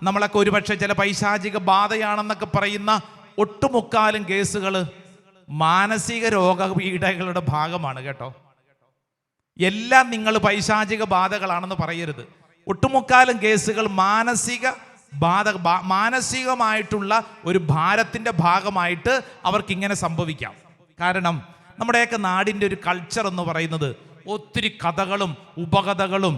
നമ്മളൊക്കെ ഒരുപക്ഷെ ചില പൈശാചിക ബാധയാണെന്നൊക്കെ പറയുന്ന ഒട്ടുമുക്കാലും കേസുകൾ മാനസിക രോഗപീഠകളുടെ ഭാഗമാണ് കേട്ടോ. എല്ലാം നിങ്ങൾ പൈശാചിക ബാധകളാണെന്ന് പറയരുത്. ഒട്ടുമുക്കാലും കേസുകൾ മാനസികമായിട്ടുള്ള ഒരു ഭാരത്തിന്റെ ഭാഗമായിട്ട് അവർക്കിങ്ങനെ സംഭവിക്കാം. കാരണം നമ്മുടെയൊക്കെ നാടിൻ്റെ ഒരു കൾച്ചർ എന്ന് പറയുന്നത് ഒത്തിരി കഥകളും ഉപകഥകളും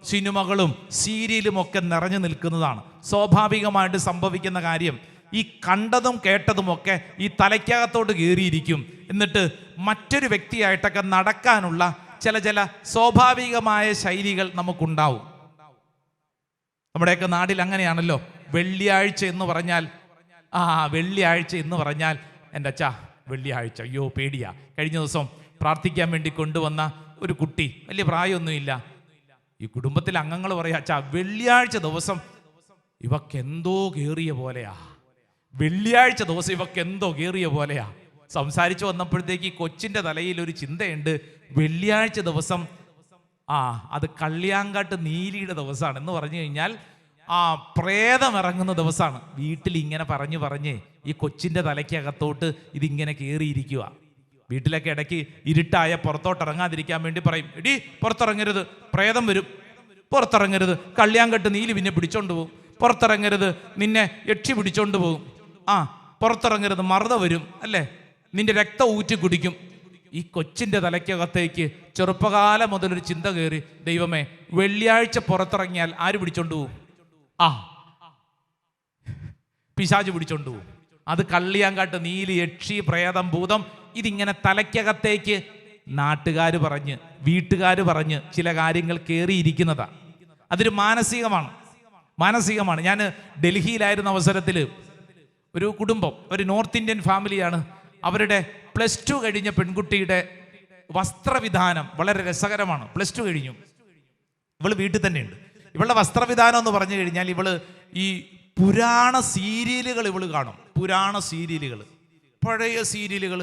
സിനിമകളും സീരിയലും ഒക്കെ നിറഞ്ഞു നിൽക്കുന്നതാണ്. സ്വാഭാവികമായിട്ട് സംഭവിക്കുന്ന കാര്യം, ഈ കണ്ടതും കേട്ടതുമൊക്കെ ഈ തലയ്ക്കകത്തോട്ട് കയറിയിരിക്കും. എന്നിട്ട് മറ്റൊരു വ്യക്തിയായിട്ടൊക്കെ നടക്കാനുള്ള ചില സ്വാഭാവികമായ ശൈലികൾ നമുക്കുണ്ടാവും. നമ്മുടെയൊക്കെ നാട്ടിൽ അങ്ങനെയാണല്ലോ. വെള്ളിയാഴ്ച എന്ന് പറഞ്ഞാൽ എൻ്റെ അച്ഛാ വെള്ളിയാഴ്ച, അയ്യോ പേടിയാ. കഴിഞ്ഞ ദിവസം പ്രാർത്ഥിക്കാൻ വേണ്ടി കൊണ്ടുവന്ന ഒരു കുട്ടി, വലിയ പ്രായമൊന്നുമില്ല. ഈ കുടുംബത്തിലെ അംഗങ്ങൾ പറയാ, അച്ഛാ വെള്ളിയാഴ്ച ദിവസം ഇവക്കെന്തോ കയറിയ പോലെയാ, വെള്ളിയാഴ്ച ദിവസം ഇവക്കെന്തോ കയറിയ പോലെയാ. സംസാരിച്ചു വന്നപ്പോഴത്തേക്ക് ഈ കൊച്ചിൻ്റെ തലയിൽ ഒരു ചിന്തയുണ്ട്, വെള്ളിയാഴ്ച ദിവസം അത് കള്ളിയാങ്കാട്ട് നീലിയുടെ ദിവസമാണ് എന്ന് പറഞ്ഞു കഴിഞ്ഞാൽ പ്രേതം ഇറങ്ങുന്ന ദിവസമാണ്. വീട്ടിൽ ഇങ്ങനെ പറഞ്ഞ് ഈ കൊച്ചിൻ്റെ തലയ്ക്കകത്തോട്ട് ഇതിങ്ങനെ കയറിയിരിക്കുക. വീട്ടിലൊക്കെ ഇടയ്ക്ക് ഇരുട്ടായ പുറത്തോട്ട് ഇറങ്ങാതിരിക്കാൻ വേണ്ടി പറയും, എടി പുറത്തിറങ്ങരുത്, പ്രേതം വരും, പുറത്തിറങ്ങരുത്, കള്ളിയാങ്കട്ട് നീലി പിന്നെ പിടിച്ചോണ്ട് പോകും, പുറത്തിറങ്ങരുത്, നിന്നെ യക്ഷി പിടിച്ചോണ്ട് പോകും, പുറത്തിറങ്ങരുത്, മറുത വരും, അല്ലേ, നിന്റെ രക്തം ഊറ്റി കുടിക്കും. ഈ കൊച്ചിൻ്റെ തലയ്ക്കകത്തേക്ക് ചെറുപ്പകാലം മുതലൊരു ചിന്ത കയറി, ദൈവമേ വെള്ളിയാഴ്ച പുറത്തിറങ്ങിയാൽ ആര് പിടിച്ചോണ്ട് പോകും? പിശാച് പിടിച്ചോണ്ട് പോകും. അത് കള്ളിയാങ്കാട്ട് നീലി, യക്ഷി, പ്രേതം, ഭൂതം, ഇതിങ്ങനെ തലയ്ക്കകത്തേക്ക് നാട്ടുകാർ പറഞ്ഞ് വീട്ടുകാർ പറഞ്ഞ് ചില കാര്യങ്ങൾ കയറിയിരിക്കുന്നതാ. അതൊരു മാനസികമാണ്. ഞാൻ ഡൽഹിയിലായിരുന്ന അവസരത്തിൽ ഒരു കുടുംബം, ഒരു നോർത്ത് ഇന്ത്യൻ ഫാമിലിയാണ്. അവരുടെ +2 കഴിഞ്ഞ പെൺകുട്ടിയുടെ വസ്ത്രവിധാനം വളരെ രസകരമാണ്. +2 കഴിഞ്ഞു, ഇവള് വീട്ടിൽ തന്നെയുണ്ട്. ഇവളുടെ വസ്ത്രവിധാനം എന്ന് പറഞ്ഞു കഴിഞ്ഞാൽ ഇവള് ഈ പുരാണ സീരിയലുകൾ ഇവള് കാണും. പഴയ സീരിയലുകൾ,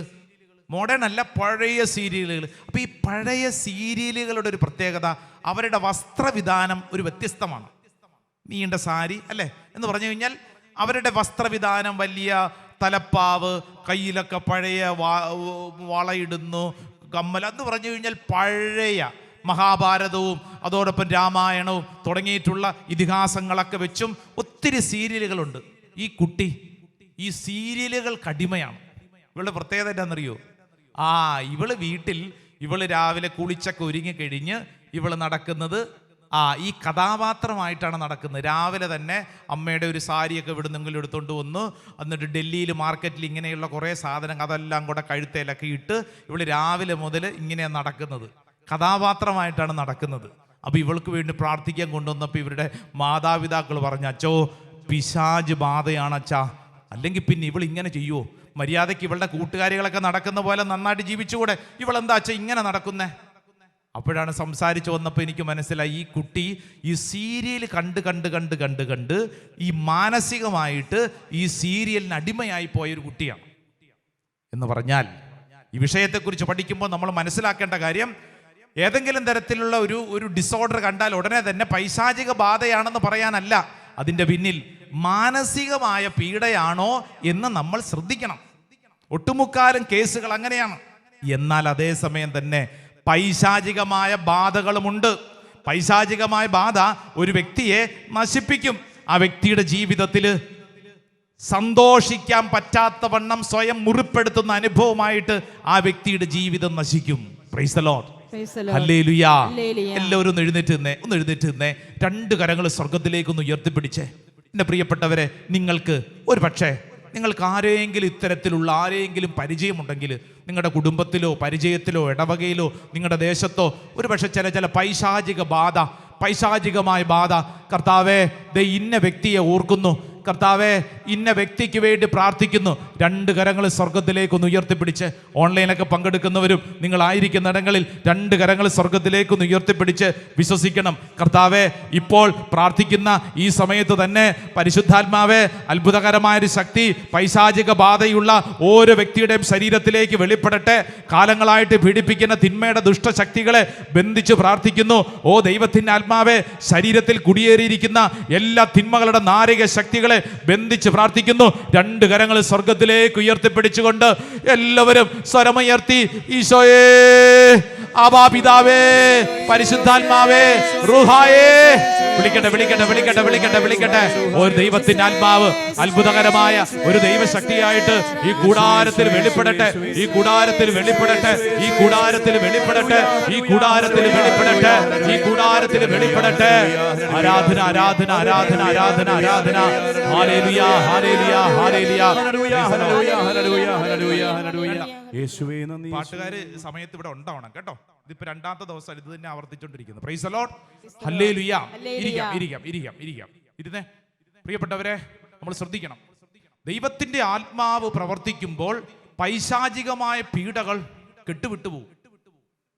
മോഡേൺ അല്ല, പഴയ സീരിയലുകൾ. അപ്പൊ ഈ പഴയ സീരിയലുകളുടെ ഒരു പ്രത്യേകത, അവരുടെ വസ്ത്രവിധാനം ഒരു വ്യത്യസ്തമാണ്. നീണ്ട സാരി അല്ലേ എന്ന് പറഞ്ഞു കഴിഞ്ഞാൽ അവരുടെ വസ്ത്രവിധാനം വലിയ തലപ്പാവ്, കയ്യിലൊക്കെ പഴയ വളയിടുന്നു, കമ്മൽ എന്ന് പറഞ്ഞു കഴിഞ്ഞാൽ പഴയ മഹാഭാരതവും അതോടൊപ്പം രാമായണവും തുടങ്ങിയിട്ടുള്ള ഇതിഹാസങ്ങളൊക്കെ വെച്ചും ഒത്തിരി സീരിയലുകളുണ്ട്. ഈ കുട്ടി ഈ സീരിയലുകൾക്ക് അടിമയാണ്. ഇവളുടെ പ്രത്യേകത എന്താണെന്നറിയോ? ഇവള് വീട്ടിൽ രാവിലെ കുളിച്ചൊക്കെ ഒരുങ്ങി കഴിഞ്ഞ് ഇവള് നടക്കുന്നത് ഈ കഥാപാത്രമായിട്ടാണ് നടക്കുന്നത്. രാവിലെ തന്നെ അമ്മയുടെ ഒരു സാരിയൊക്കെ ഇവിടുന്നെങ്കിലും എടുത്തുകൊണ്ട് വന്നു, എന്നിട്ട് ഡൽഹിയിൽ മാർക്കറ്റിൽ ഇങ്ങനെയുള്ള കുറേ സാധനങ്ങൾ അതെല്ലാം കൂടെ കഴുത്തേലൊക്കെ ഇട്ട് ഇവള് രാവിലെ മുതൽ ഇങ്ങനെയാണ് നടക്കുന്നത്, കഥാപാത്രമായിട്ടാണ് നടക്കുന്നത്. അപ്പോൾ ഇവൾക്ക് വേണ്ടി പ്രാർത്ഥിക്കാൻ കൊണ്ടുവന്നപ്പോൾ ഇവരുടെ മാതാപിതാക്കൾ പറഞ്ഞു, അച്ചോ പിശാച് ബാധയാണ് അച്ഛാ, അല്ലെങ്കിൽ പിന്നെ ഇവൾ ഇങ്ങനെ ചെയ്യുമോ? മര്യാദയ്ക്ക് ഇവളുടെ കൂട്ടുകാരികളൊക്കെ നടക്കുന്ന പോലെ നന്നായിട്ട് ജീവിച്ചുകൂടെ? ഇവളെന്താ അച്ഛാ ഇങ്ങനെ നടക്കുന്നേ? അപ്പോഴാണ് സംസാരിച്ചു വന്നപ്പോൾ എനിക്ക് മനസ്സിലായി, ഈ കുട്ടി ഈ സീരിയൽ കണ്ട് ഈ മാനസികമായിട്ട് ഈ സീരിയലിന് അടിമയായി പോയൊരു കുട്ടിയാണ്. എന്ന് പറഞ്ഞാൽ ഈ വിഷയത്തെക്കുറിച്ച് പഠിക്കുമ്പോൾ നമ്മൾ മനസ്സിലാക്കേണ്ട കാര്യം, ഏതെങ്കിലും തരത്തിലുള്ള ഒരു ഡിസോർഡർ കണ്ടാൽ ഉടനെ തന്നെ പൈശാചിക ബാധയാണെന്ന് പറയാനല്ല, അതിൻ്റെ പിന്നിൽ മാനസികമായ പീഡയാണോ എന്ന് നമ്മൾ ശ്രദ്ധിക്കണം. ഒട്ടുമുക്കാലും കേസുകൾ അങ്ങനെയാണ്. എന്നാൽ അതേസമയം തന്നെ പൈശാചികമായ ബാധകളുമുണ്ട്. പൈശാചികമായ ബാധ ഒരു വ്യക്തിയെ നശിപ്പിക്കും. ആ വ്യക്തിയുടെ ജീവിതത്തിൽ സന്തോഷിക്കാൻ പറ്റാത്തവണ്ണം സ്വയം മുറിപ്പെടുത്തുന്ന അനുഭവമായിട്ട് ആ വ്യക്തിയുടെ ജീവിതം നശിക്കും. Price the Lord. ഹല്ലേലൂയ. എല്ലാവരും ഒന്ന് എഴുന്നേറ്റ് നിന്നേ. രണ്ട് കരങ്ങൾ സ്വർഗത്തിലേക്കൊന്ന് ഉയർത്തിപ്പിടിച്ചേ. എൻ്റെ പ്രിയപ്പെട്ടവരെ, നിങ്ങൾക്ക് ഒരു പക്ഷേ നിങ്ങൾക്ക് ആരെങ്കിലും ഇത്തരത്തിലുള്ള ആരെങ്കിലും പരിചയമുണ്ടെങ്കിൽ, നിങ്ങളുടെ കുടുംബത്തിലോ പരിചയത്തിലോ ഇടവകയിലോ നിങ്ങളുടെ ദേശത്തോ ഒരു പക്ഷേ ചില പൈശാചികമായ ബാധ, കർത്താവേ ദേ ഇന്ന വ്യക്തിയെ ഓർക്കുന്നു, കർത്താവേ ഇന്ന വ്യക്തിക്ക് വേണ്ടി പ്രാർത്ഥിക്കുന്നു. രണ്ട് കരങ്ങൾ സ്വർഗത്തിലേക്കൊന്ന് ഉയർത്തിപ്പിടിച്ച്, ഓൺലൈനൊക്കെ പങ്കെടുക്കുന്നവരും നിങ്ങളായിരിക്കുന്ന ഇടങ്ങളിൽ രണ്ട് കരങ്ങൾ സ്വർഗത്തിലേക്കൊന്ന് ഉയർത്തിപ്പിടിച്ച് വിശ്വസിക്കണം. കർത്താവേ, ഇപ്പോൾ പ്രാർത്ഥിക്കുന്ന ഈ സമയത്ത് തന്നെ പരിശുദ്ധാത്മാവേ, അത്ഭുതകരമായൊരു ശക്തി പൈശാചിക ബാധയുള്ള ഓരോ വ്യക്തിയുടെയും ശരീരത്തിലേക്ക് വെളിപ്പെടട്ടെ. കാലങ്ങളായിട്ട് പീഡിപ്പിക്കുന്ന തിന്മയുടെ ദുഷ്ടശക്തികളെ ബന്ധിച്ച് പ്രാർത്ഥിക്കുന്നു. ഓ ദൈവത്തിൻ്റെ ആത്മാവേ, ശരീരത്തിൽ കുടിയേറിയിരിക്കുന്ന എല്ലാ തിന്മകളുടെ നാരിക ശക്തികളെ ബന്ധിച്ച് പ്രാർത്ഥിക്കുന്നു. രണ്ട് കരങ്ങൾ സ്വർഗത്തിലേക്ക് ഉയർത്തിപ്പിടിച്ചുകൊണ്ട് എല്ലാവരും സ്വരമുയർത്തി, ഈശോയേ, ആബാ പിതാവേ, പരിശുദ്ധാത്മാവേ, റൂഹായേ, വിളിക്കട്ടെ. ഒരു ദൈവത്തിന്റെ ആത്മാവ് അത്ഭുതകരമായ ഒരു ദൈവശക്തിയായിട്ട് ഈ കൂടാരത്തിൽ വെളിപ്പെടട്ടെ. ആരാധന. ഹല്ലേലൂയ. യേശുവേ നന്ദി. പാട്ടുകാര് സമയത്ത് ഇവിടെ ഉണ്ടാവണം കേട്ടോ. ഇതിപ്പോ രണ്ടാമത്തെ ദിവസം ഇത് തന്നെ ആവർത്തിച്ചുകൊണ്ടിരിക്കുന്നു. Praise the Lord. ഹല്ലേലൂയ. ഇരിക്കാം. ഇരുന്നേ. പ്രിയപ്പെട്ടവരെ, നമ്മൾ ശ്രദ്ധിക്കണം. ദൈവത്തിന്റെ ആത്മാവ് പ്രവർത്തിക്കുമ്പോൾ പൈശാചികമായ പീഡകൾ കെട്ടുവിട്ടു പോകും.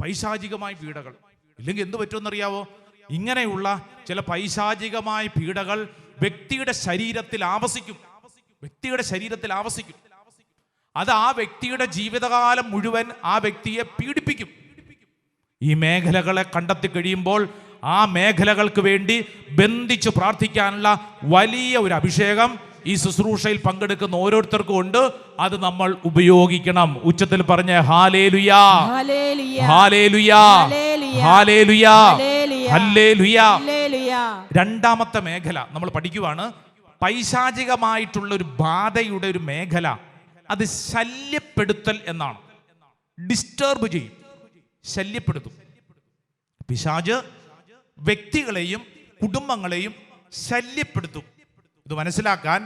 പൈശാചികമായ പീഡകൾ ഇല്ലെങ്കിൽ എന്ത് പറ്റുമെന്നറിയാവോ? ഇങ്ങനെയുള്ള ചില പൈശാചികമായ പീഡകൾ വ്യക്തിയുടെ ശരീരത്തിൽ ആവസിക്കും. അത് ആ വ്യക്തിയുടെ ജീവിതകാലം മുഴുവൻ ആ വ്യക്തിയെ പീഡിപ്പിക്കും. ഈ മേഖലകളെ കണ്ടെത്തി കഴിയുമ്പോൾ ആ മേഖലകൾക്ക് വേണ്ടി ബന്ധിച്ച് പ്രാർത്ഥിക്കാനുള്ള വലിയ ഒരു അഭിഷേകം ഈ ശുശ്രൂഷയിൽ പങ്കെടുക്കുന്ന ഓരോരുത്തർക്കും ഉണ്ട്. അത് നമ്മൾ ഉപയോഗിക്കണം. ഉച്ചത്തിൽ പറഞ്ഞ ഹല്ലേലൂയാ, ഹല്ലേലൂയാ, ഹല്ലേലൂയാ, ഹല്ലേലൂയാ. രണ്ടാമത്തെ മേഖല നമ്മൾ പഠിക്കുവാണ്. പൈശാചികമായിട്ടുള്ള ഒരു ബാധയുടെ ഒരു മേഖല, അത് ശല്യപ്പെടുത്തൽ എന്നാണ്. ഡിസ്റ്റർബ് ചെയ്യും, ശല്യപ്പെടുത്തും. പിശാച് വ്യക്തികളെയും കുടുംബങ്ങളെയും ശല്യപ്പെടുത്തും. ഇത് മനസ്സിലാക്കാൻ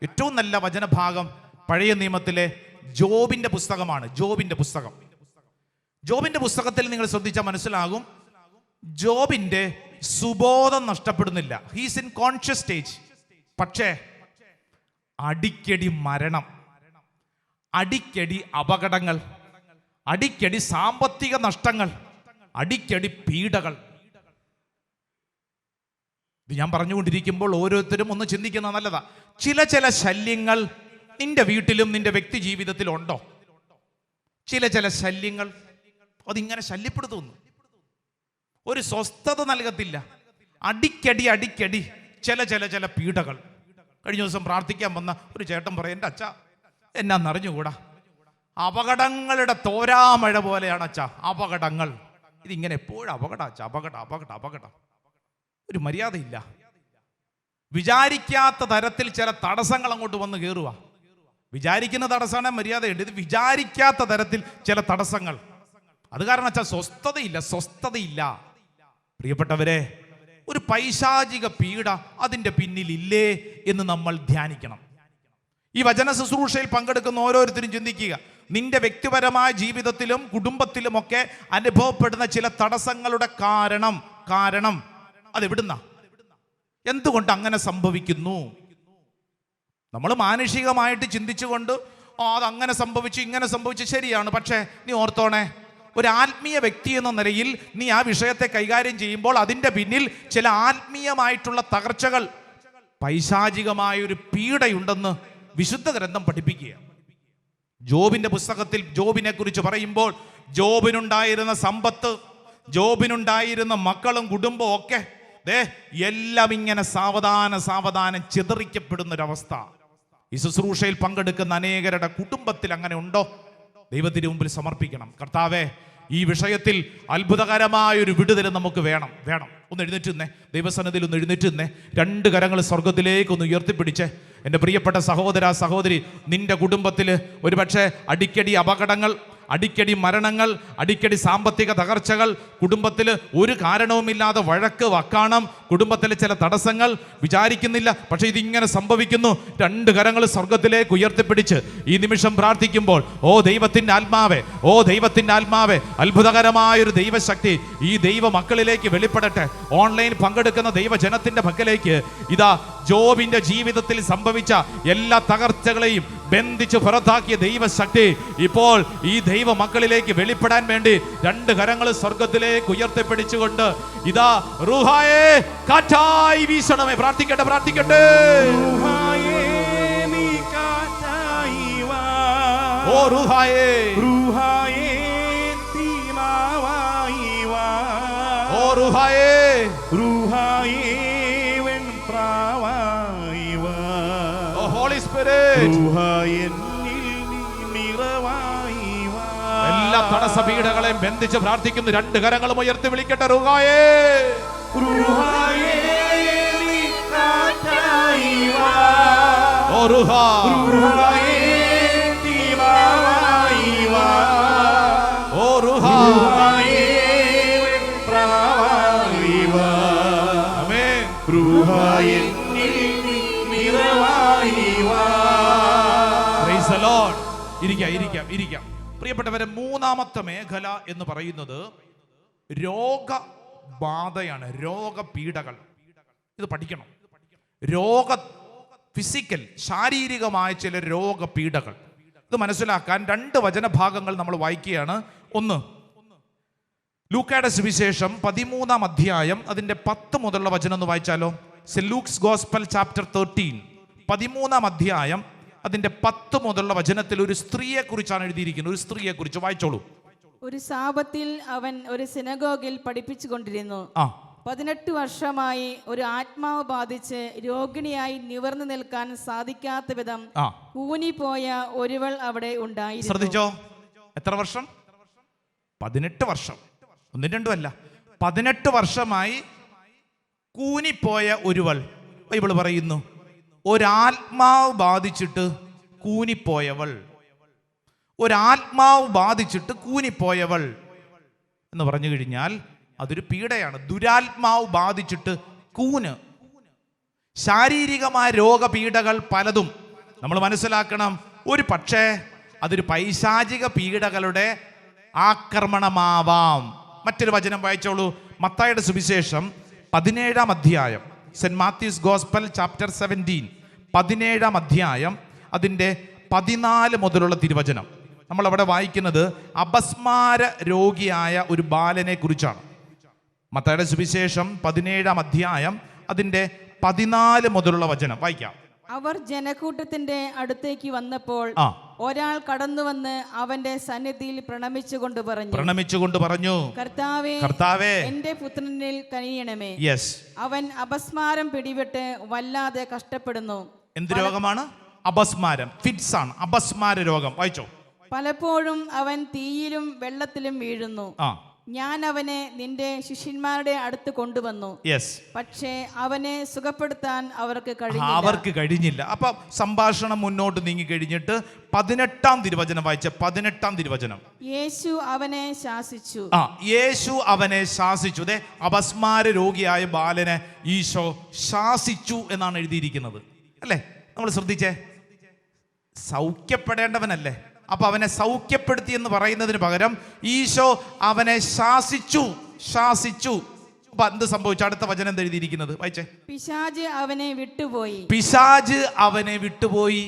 ഏറ്റവും നല്ല വചനഭാഗം പഴയ നിയമത്തിലെ ജോബിന്റെ പുസ്തകമാണ്. ജോബിന്റെ പുസ്തകത്തിൽ നിങ്ങൾ ശ്രദ്ധിച്ചാൽ മനസ്സിലാകും, ജോബിന്റെ സുബോധം നഷ്ടപ്പെടുന്നില്ല. He's in conscious stage. പക്ഷേ അടിക്കടി മരണം, അടിക്കടി അപകടങ്ങൾ, അടിക്കടി സാമ്പത്തിക നഷ്ടങ്ങൾ, അടിക്കടി പീഡകൾ. ഇത് ഞാൻ പറഞ്ഞുകൊണ്ടിരിക്കുമ്പോൾ ഓരോരുത്തരും ഒന്ന് ചിന്തിക്കുന്നത് നല്ലതാ. ചില ശല്യങ്ങൾ നിന്റെ വീട്ടിലും നിന്റെ വ്യക്തി ജീവിതത്തിലും ഉണ്ടോ? ചില ശല്യങ്ങൾ അതിങ്ങനെ ശല്യപ്പെടുത്തുന്നു, ഒരു സ്വസ്ഥത നൽകത്തില്ല. അടിക്കടി ചില പീഡകൾ. കഴിഞ്ഞ ദിവസം പ്രാർത്ഥിക്കാൻ വന്ന ഒരു ചേട്ടൻ പറയും, എൻ്റെ അച്ഛാ എന്നാന്നറിഞ്ഞുകൂടാ, അപകടങ്ങളുടെ തോരാമഴ പോലെയാണ് അച്ഛാ അപകടങ്ങൾ. ഇതിങ്ങനെ എപ്പോഴും അപകടം, ഒരു മര്യാദയില്ല. വിചാരിക്കാത്ത തരത്തിൽ ചില തടസ്സങ്ങൾ അങ്ങോട്ട് വന്ന് കയറുക. വിചാരിക്കുന്ന തടസ്സമാണ് മര്യാദയുണ്ട്. ഇത് വിചാരിക്കാത്ത തരത്തിൽ ചില തടസ്സങ്ങൾ. അത് കാരണം അച്ഛാ സ്വസ്ഥതയില്ല. പ്രിയപ്പെട്ടവരെ, ഒരു പൈശാചിക പീഡ അതിൻ്റെ പിന്നിലില്ലേ എന്ന് നമ്മൾ ധ്യാനിക്കണം. ഈ വചന ശുശ്രൂഷയിൽ പങ്കെടുക്കുന്ന ഓരോരുത്തരും ചിന്തിക്കുക, നിന്റെ വ്യക്തിപരമായ ജീവിതത്തിലും കുടുംബത്തിലുമൊക്കെ അനുഭവപ്പെടുന്ന ചില തടസ്സങ്ങളുടെ കാരണം അതെവിടുന്ന, എന്തുകൊണ്ട് അങ്ങനെ സംഭവിക്കുന്നു? നമ്മൾ മാനുഷികമായിട്ട് ചിന്തിച്ചുകൊണ്ട് അതങ്ങനെ സംഭവിച്ചു ഇങ്ങനെ സംഭവിച്ചു, ശരിയാണ്. പക്ഷേ നീ ഓർത്തോണേ, ഒരു ആത്മീയ വ്യക്തി എന്ന നിലയിൽ നീ ആ വിഷയത്തെ കൈകാര്യം ചെയ്യുമ്പോൾ അതിൻ്റെ പിന്നിൽ ചില ആത്മീയമായിട്ടുള്ള തകർച്ചകൾ, പൈശാചികമായ ഒരു പീഡയുണ്ടെന്ന് വിശുദ്ധ ഗ്രന്ഥം പഠിപ്പിക്കുക. ജോബിന്റെ പുസ്തകത്തിൽ ജോബിനെ കുറിച്ച് പറയുമ്പോൾ ജോബിനുണ്ടായിരുന്ന സമ്പത്ത്, ജോബിനുണ്ടായിരുന്ന മക്കളും കുടുംബവും ഒക്കെ എല്ലാം ഇങ്ങനെ സാവധാനം ചിതറിക്കപ്പെടുന്നൊരവസ്ഥ. ഈ ശുശ്രൂഷയിൽ പങ്കെടുക്കുന്ന അനേകരുടെ കുടുംബത്തിൽ അങ്ങനെ ഉണ്ടോ? ദൈവത്തിന് മുമ്പിൽ സമർപ്പിക്കണം. കർത്താവേ, ഈ വിഷയത്തിൽ അത്ഭുതകരമായൊരു വിടുതൽ നമുക്ക് വേണം. ഒന്ന് എഴുന്നേറ്റ് നിന്നേ, ദൈവസന്നിധിയിൽ ഒന്ന് എഴുന്നേറ്റ് നിന്നേ. 2 കരങ്ങൾ സ്വർഗത്തിലേക്കൊന്ന് ഉയർത്തിപ്പിടിച്ചേ. എൻ്റെ പ്രിയപ്പെട്ട സഹോദര സഹോദരി, നിന്റെ കുടുംബത്തിൽ ഒരുപക്ഷെ അടിക്കടി അപകടങ്ങൾ, അടിക്കടി മരണങ്ങൾ, അടിക്കടി സാമ്പത്തിക തകർച്ചകൾ, കുടുംബത്തിൽ ഒരു കാരണവുമില്ലാതെ വഴക്ക്, വക്കാണം, കുടുംബത്തിലെ ചില തടസ്സങ്ങൾ വിചാരിക്കുന്നില്ല, പക്ഷെ ഇതിങ്ങനെ സംഭവിക്കുന്നു. 2 കരങ്ങൾ സ്വർഗത്തിലേക്ക് ഉയർത്തിപ്പിടിച്ച് ഈ നിമിഷം പ്രാർത്ഥിക്കുമ്പോൾ, ഓ ദൈവത്തിൻ്റെ ആത്മാവേ, അത്ഭുതകരമായൊരു ദൈവശക്തി ഈ ദൈവ മക്കളിലേക്ക് വെളിപ്പെടട്ടെ. ഓൺലൈൻ പങ്കെടുക്കുന്ന ദൈവജനത്തിന്റെ പക്കലേക്ക് ഇതാ ജോബിന്റെ ജീവിതത്തിൽ സംഭവിച്ച എല്ലാ തകർച്ചകളെയും ബന്ധിച്ച് പുറത്താക്കിയ ദൈവശക്തി ഇപ്പോൾ ഈ ദൈവ മക്കളിലേക്ക് വെളിപ്പെടാൻ വേണ്ടി 2 കരങ്ങൾ സ്വർഗത്തിലേക്ക് ഉയർത്തിപ്പിടിച്ചുകൊണ്ട് ഇതാ റൂഹായേ കാറ്റായി വീശണമേ. പ്രാർത്ഥിക്കട്ടെ. ഓ റൂഹായേ, ഓ റൂഹായേ, ഓ ഹോളി സ്പിരിറ്റ്, എല്ലാ തടസ്സ പീഡകളെയും ബന്ധിച്ച് പ്രാർത്ഥിക്കുന്നു. 2 കരങ്ങളും ഉയർത്തി വിളിക്കട്ടെ. റൂഹായേ, ഓ റൂഹാ, ഓ റൂഹാ, ഇരിക്കാം. പ്രിയപ്പെട്ടവരെ, 3ാമത്തെ മേഖല എന്ന് പറയുന്നത് രോഗബാധയാണ്, രോഗപീഠകൾ. ഇത് പഠിക്കണം. ഫിസിക്കൽ, ശാരീരികമായ ചില രോഗപീഠകൾ. ഇത് മനസ്സിലാക്കാൻ 2 വചനഭാഗങ്ങൾ നമ്മൾ വായിക്കുകയാണ്. ഒന്ന്, ലൂക്കായുടെ സുവിശേഷം 13-ാം അധ്യായം അതിന്റെ 10 മുതലുള്ള വചനം ഒന്ന് വായിച്ചാലോ? ലൂക്സ് ഗോസ്പൽ ചാപ്റ്റർ 13, 13-ാം അധ്യായം അതിന്റെ 10 മുതലുള്ള വചനത്തിൽ ഒരു സ്ത്രീയെ കുറിച്ചാണ് എഴുതിയിരിക്കുന്നത്. ഒരു സ്ത്രീയെ കുറിച്ച് വായിച്ചോളൂ. ഒരു സാബത്തിൽ അവൻ ഒരു സിനഗോഗിൽ പഠിപ്പിച്ചു കൊണ്ടിരുന്നു. 18 വർഷമായി ഒരു ആത്മാവ് ബാധിച്ച് രോഗിണിയായി നിവർന്നു നിൽക്കാൻ സാധിക്കാത്ത വിധം കൂനിപ്പോയ ഒരുവൾ അവിടെ ഉണ്ടായിരുന്നു. ശ്രദ്ധിച്ചോ, എത്ര വർഷം? 18 വർഷം. 1-2 അല്ല, 18 വർഷമായി കൂനിപ്പോയ ഒരുവൾ. ബൈബിൾ പറയുന്നു ഒരാത്മാവ് ബാധിച്ചിട്ട് കൂനിപ്പോയവൾ, ഒരാത്മാവ് ബാധിച്ചിട്ട് കൂനിപ്പോയവൾ എന്ന് പറഞ്ഞു കഴിഞ്ഞാൽ അതൊരു പീഡയാണ്. ദുരാത്മാവ് ബാധിച്ചിട്ട് കൂന്. ശാരീരികമായ രോഗപീഠകൾ പലതും നമ്മൾ മനസ്സിലാക്കണം. ഒരു പക്ഷേ അതൊരു പൈശാചിക പീഡകളുടെ ആക്രമണമാവാം. മറ്റൊരു വചനം വായിച്ചോളൂ. മത്തായിയുടെ സുവിശേഷം 17-ാം അധ്യായം, സെന്റ് മാത്യൂസ് ഗോസ്പൽ ചാപ്റ്റർ 17, 17-ാം അധ്യായം അതിൻ്റെ 14 മുതലുള്ള തിരുവചനം. നമ്മളവിടെ വായിക്കുന്നത് അപസ്മാര രോഗിയായ ഒരു ബാലനെ കുറിച്ചാണ്. മത്തായിയുടെ സുവിശേഷം 17-ാം അധ്യായം അതിൻ്റെ 14 മുതലുള്ള വചനം വായിക്കാം. അവർ ജനക്കൂട്ടത്തിന്റെ അടുത്തേക്ക് വന്നപ്പോൾ ഒരാൾ കടന്നു വന്ന് അവന്റെ സന്നിധിയിൽ പ്രണമിച്ചുകൊണ്ട് പറഞ്ഞു, കർത്താവേ, എന്റെ പുത്രനിൽ കനിയണമേ. അവൻ അപസ്മാരം പിടിപെട്ട് വല്ലാതെ കഷ്ടപ്പെടുന്നു. എന്ത് രോഗമാണ്? അപസ്മാരം, ഫിറ്റ്സ് ആണ്. അപസ്മാര രോഗം വായിച്ചോ. പലപ്പോഴും അവൻ തീയിലും വെള്ളത്തിലും വീഴുന്നു. ഞാൻ അവനെ നിന്റെ ശിഷ്യന്മാരുടെ അടുത്ത് കൊണ്ടുവന്നു, പക്ഷേ അവനെ സുഖപ്പെടുത്താൻ അവർക്ക് കഴിഞ്ഞില്ല. അപ്പൊ സംഭാഷണം മുന്നോട്ട് നീങ്ങി കഴിഞ്ഞിട്ട് 18-ാം തിരുവചനം വായിച്ച 18-ാം തിരുവചനം. യേശു അവനെ ശാസിച്ചു. അപസ്മാര രോഗിയായ ബാലനെ ഈശോ ശാസിച്ചു എന്നാണ് എഴുതിയിരിക്കുന്നത്, അല്ലേ? നമ്മൾ ശ്രദ്ധിച്ചേ, സൗഖ്യപ്പെടേണ്ടവനല്ലേ? അപ്പൊ അവനെ സൗഖ്യപ്പെടുത്തി എന്ന് പറയുന്നതിന് പകരം ഈശോ അവനെ ശാസിച്ചു. അപ്പൊ എന്ത് സംഭവിച്ചു? അടുത്ത വചനം എന്ത് എഴുതിയിരിക്കുന്നത് വായിച്ചേ. പിശാച് അവനെ വിട്ടുപോയി.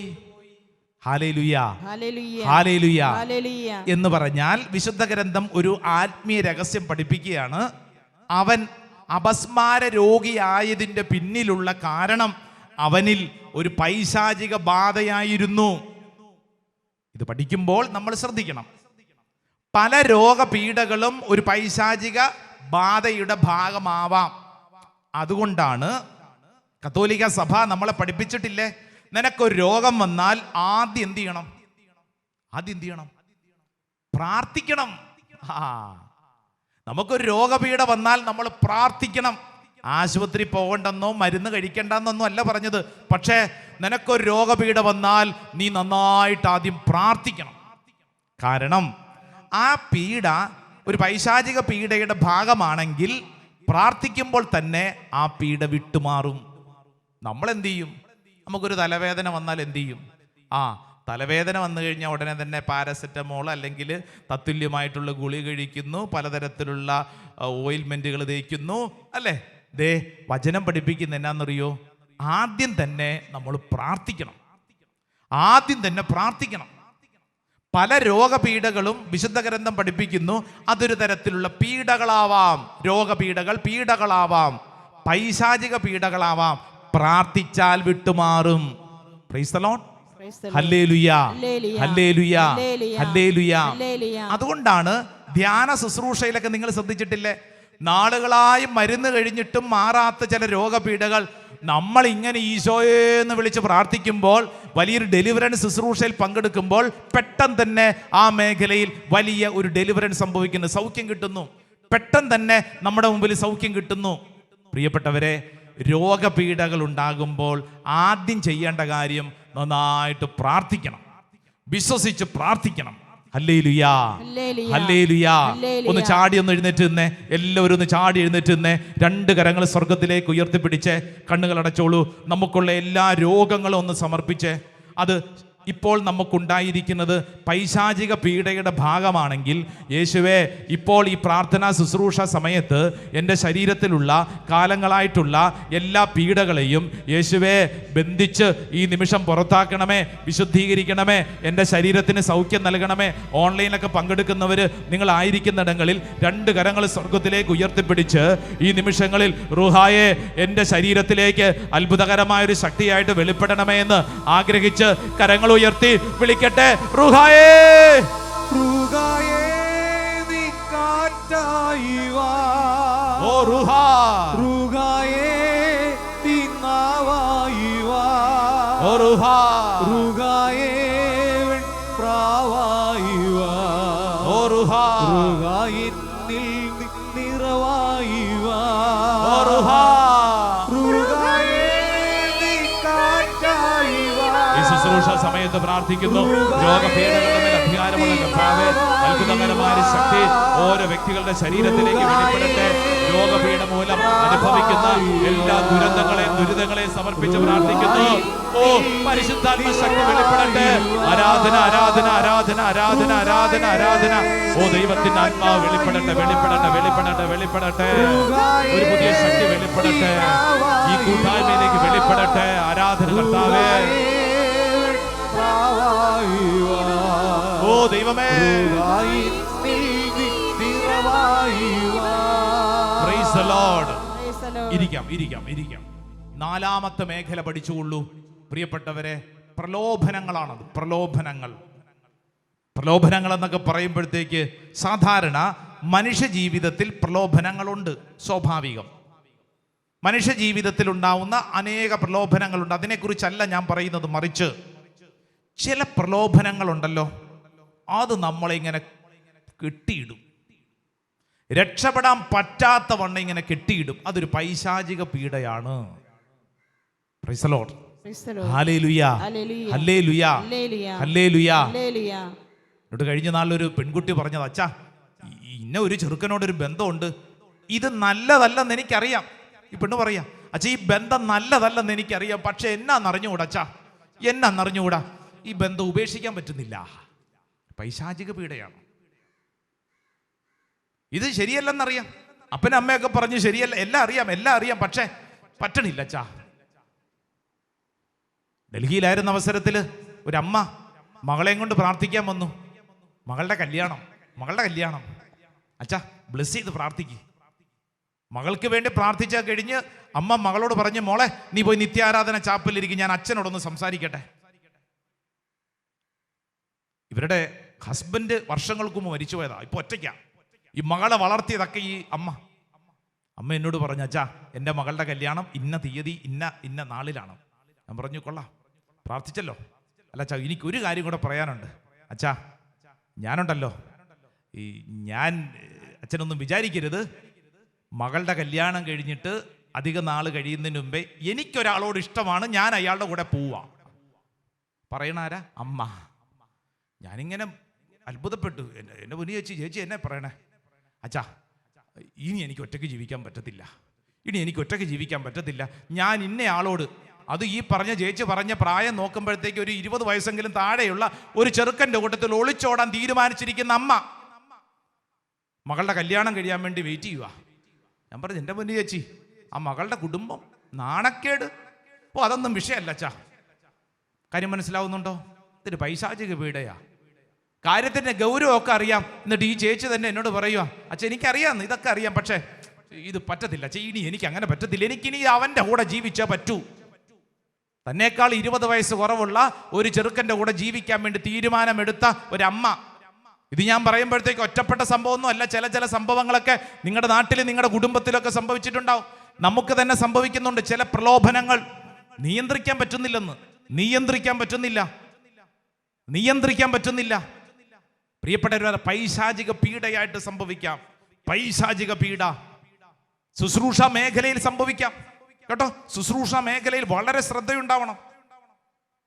ഹല്ലേലൂയ, ഹല്ലേലൂയ എന്ന് പറഞ്ഞാൽ വിശുദ്ധ ഗ്രന്ഥം ഒരു ആത്മീയ രഹസ്യം പഠിപ്പിക്കുകയാണ്. അവൻ അപസ്മാര രോഗിയായതിന്റെ പിന്നിലുള്ള കാരണം അവനിൽ ഒരു പൈശാചിക ബാധയായിരുന്നു. ഇത് പഠിക്കുമ്പോൾ നമ്മൾ ശ്രദ്ധിക്കണം. പല രോഗപീഠകളും ഒരു പൈശാചിക ബാധയുടെ ഭാഗമാവാം. അതുകൊണ്ടാണ് കത്തോലിക്ക സഭ നമ്മളെ പഠിപ്പിച്ചിട്ടില്ലേ, നിനക്കൊരു രോഗം വന്നാൽ ആദ്യം എന്ത് ചെയ്യണം? പ്രാർത്ഥിക്കണം. നമുക്കൊരു രോഗപീഠ വന്നാൽ നമ്മൾ പ്രാർത്ഥിക്കണം. ആശുപത്രി പോകണ്ടെന്നോ മരുന്ന് കഴിക്കണ്ടെന്നൊന്നും അല്ല പറഞ്ഞത്. പക്ഷേ നിനക്കൊരു രോഗപീഠ വന്നാൽ നീ നന്നായിട്ട് ആദ്യം പ്രാർത്ഥിക്കണം. കാരണം ആ പീഡ ഒരു പൈശാചിക പീഡയുടെ ഭാഗമാണെങ്കിൽ പ്രാർത്ഥിക്കുമ്പോൾ തന്നെ ആ പീഡ വിട്ടുമാറും. നമ്മൾ എന്ത് ചെയ്യും? നമുക്കൊരു തലവേദന വന്നാൽ എന്ത് ചെയ്യും? തലവേദന വന്നു കഴിഞ്ഞാൽ ഉടനെ തന്നെ പാരസെറ്റമോൾ അല്ലെങ്കിൽ തത്തുല്യമായിട്ടുള്ള ഗുളിക കഴിക്കുന്നു, പലതരത്തിലുള്ള ഓയിൽമെൻറ്റുകൾ തേക്കുന്നു, അല്ലേ? വചനം പഠിപ്പിക്കുന്ന എന്നാന്നറിയോ? ആദ്യം തന്നെ നമ്മൾ പ്രാർത്ഥിക്കണം. പല രോഗപീഠകളും വിശുദ്ധ ഗ്രന്ഥം പഠിപ്പിക്കുന്നു അതൊരു തരത്തിലുള്ള പീഡകളാവാം. രോഗപീഠകൾ പീഡകളാവാം, പൈശാചിക പീഡകളാവാം. പ്രാർത്ഥിച്ചാൽ വിട്ടുമാറും. Praise the Lord. Hallelujah, hallelujah, hallelujah. അതുകൊണ്ടാണ് ധ്യാന ശുശ്രൂഷയിലൊക്കെ നിങ്ങൾ ശ്രദ്ധിച്ചിട്ടില്ലേ, നാളുകളായി മരുന്ന് കഴിഞ്ഞിട്ടും മാറാത്ത ചില രോഗപീഠകൾ നമ്മൾ ഇങ്ങനെ ഈശോയെന്ന് വിളിച്ച് പ്രാർത്ഥിക്കുമ്പോൾ, വലിയൊരു ഡെലിവറൻസ് ശുശ്രൂഷയിൽ പങ്കെടുക്കുമ്പോൾ പെട്ടെന്ന് തന്നെ ആ മേഖലയിൽ വലിയ ഒരു ഡെലിവറൻസ് സംഭവിക്കുന്നു, സൗഖ്യം കിട്ടുന്നു. പെട്ടെന്ന് തന്നെ നമ്മുടെ മുമ്പിൽ സൗഖ്യം കിട്ടുന്നു. പ്രിയപ്പെട്ടവരെ, രോഗപീഠകൾ ഉണ്ടാകുമ്പോൾ ആദ്യം ചെയ്യേണ്ട കാര്യം നന്നായിട്ട് പ്രാർത്ഥിക്കണം, വിശ്വസിച്ച് പ്രാർത്ഥിക്കണം. Hallelujah, hallelujah. ഒന്ന് ചാടി ഒന്ന് എഴുന്നേറ്റ് നിന്നേ, എല്ലാവരും ഒന്ന് ചാടി എഴുന്നേറ്റ് നിന്നേ. 2 കരങ്ങൾ സ്വർഗത്തിലേക്ക് ഉയർത്തിപ്പിടിച്ച് കണ്ണുകൾ അടച്ചോളൂ. നമുക്കുള്ള എല്ലാ രോഗങ്ങളും ഒന്ന് സമർപ്പിച്ച്, അത് ഇപ്പോൾ നമുക്കുണ്ടായിരിക്കുന്നത് പൈശാചിക പീഡയുടെ ഭാഗമാണെങ്കിൽ, യേശുവേ ഇപ്പോൾ ഈ പ്രാർത്ഥനാ ശുശ്രൂഷ സമയത്ത് എൻ്റെ ശരീരത്തിലുള്ള കാലങ്ങളായിട്ടുള്ള എല്ലാ പീഡകളെയും യേശുവേ ബന്ധിച്ച് ഈ നിമിഷം പുറത്താക്കണമേ, വിശുദ്ധീകരിക്കണമേ, എൻ്റെ ശരീരത്തിന് സൗഖ്യം നൽകണമേ. ഓൺലൈനിലൊക്കെ പങ്കെടുക്കുന്നവർ നിങ്ങളായിരിക്കുന്നിടങ്ങളിൽ 2 കരങ്ങൾ സ്വർഗത്തിലേക്ക് ഉയർത്തിപ്പിടിച്ച് ഈ നിമിഷങ്ങളിൽ റുഹായെ എൻ്റെ ശരീരത്തിലേക്ക് അത്ഭുതകരമായൊരു ശക്തിയായിട്ട് വെളിപ്പെടണമേ എന്ന് ആഗ്രഹിച്ച് കരങ്ങൾ ഉയർത്തി വിളിക്കട്ടെ. റുഹായേ, റുഹായേ നീ കാറ്റായി വാ. ഓ റുഹാ, റുഹായേ നീ നാവായി വാ. ഓ റുഹാ, റുഹായേ പ്രാവായി വാ. ഓ റുഹാ, റുഹായിൽ നിറവായി വാ. ഓ റുഹാ. ശുശ്രൂഷ സമയത്ത് പ്രാർത്ഥിക്കുന്നു. രോഗപീഠകളുടെ മേൽ അധികാരമുള്ള കർത്താവേ, അത്ഭുതകരമായ ശക്തി ഓരോ വ്യക്തികളുടെ ശരീരത്തിലേക്ക് വെളിപ്പെടട്ടെ. രോഗപീഠ മൂലം അനുഭവിക്കുന്ന എല്ലാ ദുരിതങ്ങളെയും സമർപ്പിച്ച് പ്രാർത്ഥിക്കുന്നു. ഓ പരിശുദ്ധാത്മ ശക്തി വെളിപ്പെടട്ടെ. ആരാധന, ആരാധന, ആരാധന, ആരാധന, ആരാധന, ആരാധന. ഓ ദൈവത്തിന്റെ ആത്മാവ് വെളിപ്പെടട്ടെ, വെളിപ്പെടട്ടെ, വെളിപ്പെടട്ടെ, വെളിപ്പെടട്ടെ. ഒരു പുതിയ ശക്തി വെളിപ്പെടട്ടെ, ഈ കൂട്ടായ്മയിലേക്ക് വെളിപ്പെടട്ടെ. ആരാധന കർത്താവേ. ഓ ദൈവമേ, പ്രൈസ് ദി ലോർഡ്. ഇരിക്കാം. 4ാമത്തെ മേഖല പഠിച്ചുകൊള്ളൂ പ്രിയപ്പെട്ടവരെ. പ്രലോഭനങ്ങളാണത്. പ്രലോഭനങ്ങൾ എന്നൊക്കെ പറയുമ്പോഴത്തേക്ക് സാധാരണ മനുഷ്യ ജീവിതത്തിൽ പ്രലോഭനങ്ങളുണ്ട്, സ്വാഭാവികം. മനുഷ്യ ജീവിതത്തിൽ ഉണ്ടാവുന്ന അനേക പ്രലോഭനങ്ങളുണ്ട്. അതിനെക്കുറിച്ചല്ല ഞാൻ പറയുന്നത്, മറിച്ച് ചില പ്രലോഭനങ്ങളുണ്ടല്ലോ, അത് നമ്മളെ ഇങ്ങനെ കെട്ടിയിടും, രക്ഷപ്പെടാൻ പറ്റാത്ത വണ്ണം ഇങ്ങനെ കെട്ടിയിടും. അതൊരു പൈശാചിക പീഡയാണ്. Praise the Lord. Hallelujah, hallelujah, hallelujah. എന്നിട്ട് കഴിഞ്ഞ നാളിലൊരു പെൺകുട്ടി പറഞ്ഞത്, അച്ഛാ ഇന്ന ഒരു ചെറുക്കനോടൊരു ബന്ധമുണ്ട്, ഇത് നല്ലതല്ലെന്ന് എനിക്കറിയാം. ഈ പെണ്ണ് പറയാ, അച്ഛാ ഈ ബന്ധം നല്ലതല്ലെന്ന് എനിക്കറിയാം, പക്ഷെ എന്നാന്നറിഞ്ഞുകൂടാ അച്ഛാ, എന്നാന്നറിഞ്ഞുകൂടാ, ഈ ബന്ധം ഉപേക്ഷിക്കാൻ പറ്റുന്നില്ല. പൈശാചിക പീഡയാണ്. ഇത് ശരിയല്ലെന്നറിയാം, അപ്പനും അമ്മയൊക്കെ പറഞ്ഞു ശരിയല്ല, എല്ലാം അറിയാം, പക്ഷേ പറ്റണില്ല അച്ഛാ. ഡൽഹിയിലായിരുന്ന അവസരത്തിൽ ഒരമ്മ മകളെയും കൊണ്ട് പ്രാർത്ഥിക്കാൻ വന്നു. മകളുടെ കല്യാണം അച്ഛാ ബ്ലെസ് ചെയ്ത് പ്രാർത്ഥിക്കും. മകൾക്ക് വേണ്ടി പ്രാർത്ഥിച്ചാൽ കഴിഞ്ഞ് അമ്മ മകളോട് പറഞ്ഞു, മോളെ നീ പോയി നിത്യാരാധന ചാപ്പലിരിക്കും, ഞാൻ അച്ഛനോടൊന്ന് സംസാരിക്കട്ടെ. ഇവരുടെ ഹസ്ബൻഡ് വർഷങ്ങൾക്ക് മുമ്പ് മരിച്ചു പോയതാ, ഇപ്പൊ ഒറ്റയ്ക്കാ. ഈ മകളെ വളർത്തിയതൊക്കെ ഈ അമ്മ എന്നോട് പറഞ്ഞു, അച്ഛാ എൻ്റെ മകളുടെ കല്യാണം ഇന്ന തീയതി ഇന്ന നാളിലാണ്. ഞാൻ പറഞ്ഞു കൊള്ളാം, പ്രാർത്ഥിച്ചല്ലോ. അല്ല അച്ഛാ, എനിക്കൊരു കാര്യം കൂടെ പറയാനുണ്ട്. അച്ഛാ ഞാനുണ്ടല്ലോ, ഞാൻ അച്ഛനൊന്നും വിചാരിക്കരുത്, മകളുടെ കല്യാണം കഴിഞ്ഞിട്ട് അധിക നാൾ കഴിയുന്നതിന് മുമ്പേ എനിക്കൊരാളോട് ഇഷ്ടമാണ്, ഞാൻ അയാളുടെ കൂടെ പോവാ. പറയണാരാ? അമ്മ. ഞാനിങ്ങനെ അത്ഭുതപ്പെട്ടു. എന്നെ മുന്നിൽ ചേച്ചി എന്നെ പറയണേ, അച്ഛാ ഇനി എനിക്ക് ഒറ്റയ്ക്ക് ജീവിക്കാൻ പറ്റത്തില്ല, ഞാൻ ഇന്നയാളോട്, അത് ഈ പറഞ്ഞ ചേച്ചി പറഞ്ഞ പ്രായം നോക്കുമ്പോഴത്തേക്ക് ഒരു 20 വയസ്സെങ്കിലും താഴെയുള്ള ഒരു ചെറുക്കൻ്റെ കൂട്ടത്തിൽ ഒളിച്ചോടാൻ തീരുമാനിച്ചിരിക്കുന്ന അമ്മ മകളുടെ കല്യാണം കഴിയാൻ വേണ്ടി വെയിറ്റ് ചെയ്യുക. ഞാൻ പറഞ്ഞു, എൻ്റെ മുന്നിൽ ചേച്ചി, ആ മകളുടെ കുടുംബം നാണക്കേട്, അതൊന്നും വിഷയമല്ല അച്ഛാ. കാര്യം മനസ്സിലാവുന്നുണ്ടോ? ഇതൊരു പൈശാചിക പീഡയാ. കാര്യത്തിൻ്റെ ഗൗരവമൊക്കെ അറിയാം. എന്നിട്ട് ഈ ചേച്ചി തന്നെ എന്നോട് പറയുക, അച്ഛൻ എനിക്കറിയാം, ഇതൊക്കെ അറിയാം, പക്ഷേ ഇത് പറ്റത്തില്ല, ഇനി എനിക്ക് അങ്ങനെ പറ്റത്തില്ല, എനിക്കിനി അവൻ്റെ കൂടെ ജീവിച്ചേ പറ്റൂ. തന്നേക്കാൾ 20 വയസ്സ് കുറവുള്ള ഒരു ചെറുക്കൻ്റെ കൂടെ ജീവിക്കാൻ വേണ്ടി തീരുമാനമെടുത്ത ഒരമ്മ. ഇത് ഞാൻ പറയുമ്പോഴത്തേക്ക് ഒറ്റപ്പെട്ട സംഭവമൊന്നും അല്ല. ചില സംഭവങ്ങളൊക്കെ നിങ്ങളുടെ നാട്ടിൽ നിങ്ങളുടെ കുടുംബത്തിലൊക്കെ സംഭവിച്ചിട്ടുണ്ടാവും. നമുക്ക് തന്നെ സംഭവിക്കുന്നുണ്ട്. ചില പ്രലോഭനങ്ങൾ നിയന്ത്രിക്കാൻ പറ്റുന്നില്ല. പ്രിയപ്പെട്ടവരെ, പൈശാചിക പീഡയായിട്ട് സംഭവിക്കാം. പൈശാചിക പീഡ ശുശ്രൂഷ മേഖലയിൽ സംഭവിക്കാം കേട്ടോ. ശുശ്രൂഷ മേഖലയിൽ വളരെ ശ്രദ്ധയുണ്ടാവണം.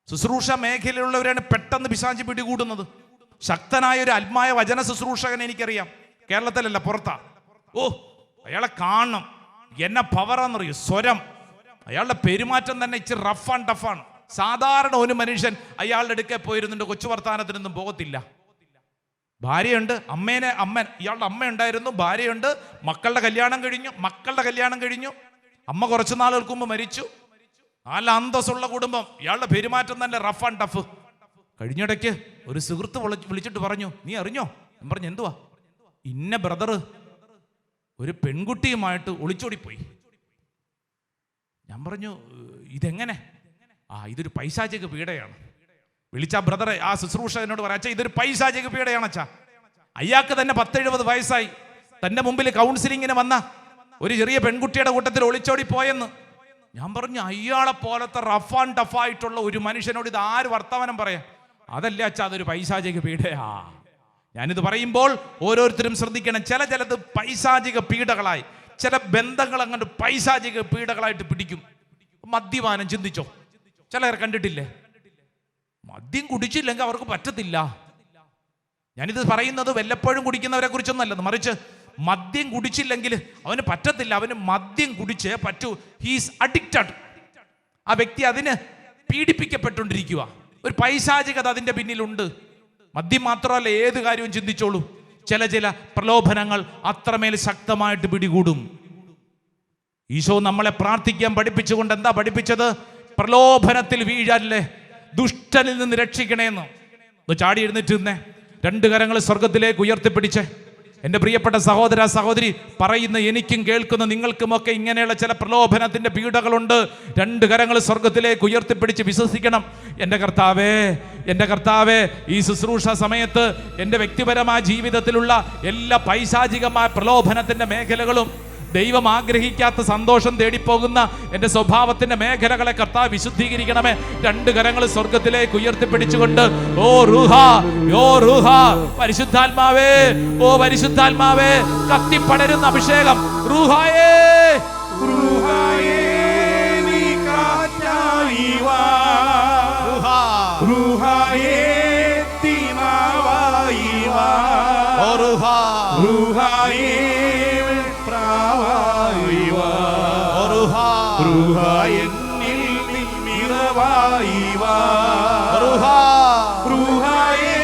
ശുശ്രൂഷ മേഖലയിലുള്ളവരാണ് പെട്ടെന്ന് പിശാചി പിടികൂടുന്നത്. ശക്തനായ ഒരു ആത്മായ വചന ശുശ്രൂഷകൻ എനിക്കറിയാം, കേരളത്തിലല്ല പുറത്താ. അയാളെ കാണണം, എന്നെ പവറാന്നറിയോ, സ്വരം, അയാളുടെ പെരുമാറ്റം തന്നെ ഇച്ചിരി റഫ് ആൻഡ് ടഫാണ്. സാധാരണ ഒരു മനുഷ്യൻ അയാളുടെ അടുക്കെ പോയിരുന്നുണ്ട്, കൊച്ചു വർത്താനത്തിനൊന്നും പോകത്തില്ല. ഭാര്യയുണ്ട്, ഇയാളുടെ അമ്മയുണ്ടായിരുന്നു, ഭാര്യയുണ്ട്, മക്കളുടെ കല്യാണം കഴിഞ്ഞു. അമ്മ കുറച്ചു നാളുകൾക്ക് മുമ്പ് മരിച്ചു. നല്ല അന്തസ്സുള്ള കുടുംബം. ഇയാളുടെ പെരുമാറ്റം തന്നെ റഫ് ആൻഡ് ടഫ്. കഴിഞ്ഞിടയ്ക്ക് ഒരു സുഹൃത്ത് വിളിച്ചിട്ട് പറഞ്ഞു, നീ അറിഞ്ഞോ? ഞാൻ പറഞ്ഞു, എന്തുവാ? ഇന്ന ബ്രദർ ഒരു പെൺകുട്ടിയുമായിട്ട് ഒളിച്ചോടിപ്പോയി. ഞാൻ പറഞ്ഞു, ഇതെങ്ങനെ? ഇതൊരു പൈശാചിക പീഡയാണ്. വിളിച്ച ബ്രദറെ, ആ ശുശ്രൂഷകനോട് പറയാ, അച്ഛാ ഇതൊരു പൈശാചിക പീഡയാണ് അച്ഛാ. അയാൾക്ക് തന്നെ 10-70 വയസ്സായി. തൻ്റെ മുമ്പിൽ കൗൺസിലിങ്ങിന് വന്ന ഒരു ചെറിയ പെൺകുട്ടിയുടെ കൂട്ടത്തിൽ ഒളിച്ചോടി പോയെന്ന്. ഞാൻ പറഞ്ഞു, അയാളെ പോലത്തെ റഫ് ആൻഡ് ടഫായിട്ടുള്ള ഒരു മനുഷ്യനോട് ഇത് ആര് വർത്തമാനം പറയാം? അതല്ലേ അച്ഛാ, അതൊരു പൈശാചിക പീഡയാ. ഞാനിത് പറയുമ്പോൾ ഓരോരുത്തരും ശ്രദ്ധിക്കണം. ചിലത് പൈശാചിക പീഡകളായി, ചില ബന്ധങ്ങൾ അങ്ങോട്ട് പൈശാചിക പീഡകളായിട്ട് പിടിക്കും. മദ്യപാനം ചിന്തിച്ചോ, ചിലർ കണ്ടിട്ടില്ലേ? മദ്യം കുടിച്ചില്ലെങ്കിൽ അവർക്ക് പറ്റത്തില്ല. ഞാനിത് പറയുന്നത് വല്ലപ്പോഴും കുടിക്കുന്നവരെ കുറിച്ചൊന്നല്ല, മറിച്ച് മദ്യം കുടിച്ചില്ലെങ്കിൽ അവന് പറ്റത്തില്ല, അവന് മദ്യം കുടിച്ചേ പറ്റൂ. He's addicted. ആ വ്യക്തി അതിന് പീഡിപ്പിക്കപ്പെട്ടുകൊണ്ടിരിക്കുക. ഒരു പൈശാചികത അതിൻ്റെ പിന്നിലുണ്ട്. മദ്യം മാത്രമല്ല, ഏത് കാര്യവും ചിന്തിച്ചോളൂ. ചില പ്രലോഭനങ്ങൾ അത്രമേൽ ശക്തമായിട്ട് പിടികൂടും. ഈശോ നമ്മളെ പ്രാർത്ഥിക്കാൻ പഠിപ്പിച്ചുകൊണ്ട് എന്താ പഠിപ്പിച്ചത്? പ്രലോഭനത്തിൽ വീഴല്ലേ, ദുഷ്ടനിൽ നിന്ന് രക്ഷിക്കണേന്ന്. ചാടി എഴുന്നേറ്റ് നിന്നേ, 2 കരങ്ങൾ സ്വർഗത്തിലേക്ക് ഉയർത്തിപ്പിടിച്ചേ. എൻ്റെ പ്രിയപ്പെട്ട സഹോദര സഹോദരി, പറയുന്ന എനിക്കും കേൾക്കുന്ന നിങ്ങൾക്കുമൊക്കെ ഇങ്ങനെയുള്ള ചില പ്രലോഭനത്തിൻ്റെ പീഡകളുണ്ട്. 2 കരങ്ങൾ സ്വർഗത്തിലേക്ക് ഉയർത്തിപ്പിടിച്ച് വിശ്വസിക്കണം. എൻ്റെ കർത്താവേ, ഈ ശുശ്രൂഷ സമയത്ത് എൻ്റെ വ്യക്തിപരമായ ജീവിതത്തിലുള്ള എല്ലാ പൈശാചികമായ പ്രലോഭനത്തിൻ്റെ മേഖലകളും, ദൈവം ആഗ്രഹിക്കാത്ത സന്തോഷം തേടിപ്പോകുന്ന എൻ്റെ സ്വഭാവത്തിന്റെ മേഖലകളെ കർത്താവ് വിശുദ്ധീകരിക്കണമേ. 2 കരങ്ങൾ സ്വർഗത്തിലേക്ക് ഉയർത്തിപ്പിടിച്ചുകൊണ്ട് പരിശുദ്ധാത്മാവേ, പരിശുദ്ധാത്മാവേ, കത്തിപ്പടരുന്ന അഭിഷേകം, റൂഹായേ, റൂഹായേ നീ കാറ്റായി വാ, റൂഹായേ തീമാവായി വാ, റൂഹായേ എന്നിൽ നിറവായി വാ, റൂഹായേ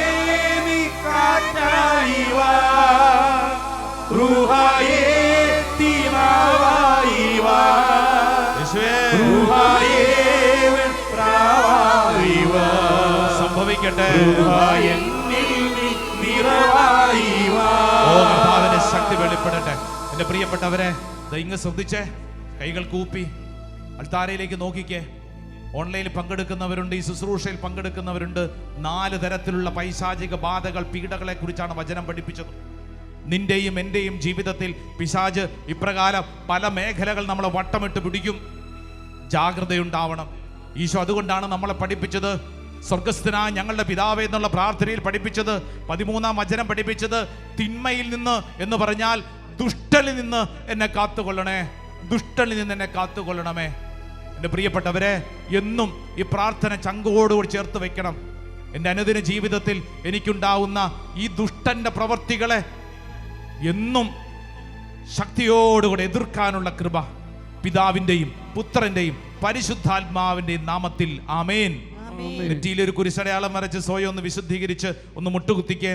നീ കാറ്റായി വാ, റൂഹായേ തീമാവായി വാ, റൂഹായേ പ്രാവായി വാ. സംഭവിക്കട്ടെ, എന്നിൽ നിറവായി വാ. കർത്താവിന്റെ ശക്തി വെളിപ്പെടട്ടെ. എൻ്റെ പ്രിയപ്പെട്ടവരെ, ഇങ്ങ് ശ്രദ്ധിച്ചേ, കൈകൾ കൂപ്പി അൾത്താരയിലേക്ക് നോക്കിക്കേ. ഓൺലൈനിൽ പങ്കെടുക്കുന്നവരുണ്ട്, ഈ ശുശ്രൂഷയിൽ പങ്കെടുക്കുന്നവരുണ്ട്. 4 തരത്തിലുള്ള പൈശാചിക ബാധകൾ, പീഡകളെ കുറിച്ചാണ് വചനം പഠിപ്പിച്ചത്. നിന്റെയും എൻ്റെയും ജീവിതത്തിൽ പിശാച് ഇപ്രകാരം പല മേഖലകൾ നമ്മളെ വട്ടമിട്ട് പിടിക്കും. ജാഗ്രതയുണ്ടാവണം. ഈശോ അതുകൊണ്ടാണ് നമ്മളെ പഠിപ്പിച്ചത്, സ്വർഗസ്ഥനായ ഞങ്ങളുടെ പിതാവേ എന്നുള്ള പ്രാർത്ഥനയിൽ പഠിപ്പിച്ചത്, 13-ാം വചനം പഠിപ്പിച്ചത്, തിന്മയിൽ നിന്ന് എന്ന് പറഞ്ഞാൽ ദുഷ്ടനിൽ നിന്ന് എന്നെ കാത്തുകൊള്ളണേ, ദുഷ്ടനിൽ നിന്ന് എന്നെ കാത്തുകൊള്ളണമേ. എൻ്റെ പ്രിയപ്പെട്ടവരെ, എന്നും ഈ പ്രാർത്ഥന ചങ്കോടുകൂടി ചേർത്ത് വെക്കണം. എൻ്റെ അനുദിന ജീവിതത്തിൽ എനിക്കുണ്ടാവുന്ന ഈ ദുഷ്ടന്റെ പ്രവൃത്തികളെ എന്നും ശക്തിയോടുകൂടി എതിർക്കാനുള്ള കൃപ പിതാവിൻ്റെയും പുത്രൻ്റെയും പരിശുദ്ധാത്മാവിൻ്റെയും നാമത്തിൽ ആമേൻ. നെറ്റിയിൽ ഒരു കുരിശടയാളം വരച്ച് സ്വയം ഒന്ന് വിശുദ്ധീകരിച്ച് ഒന്ന് മുട്ടുകുത്തിക്കേ.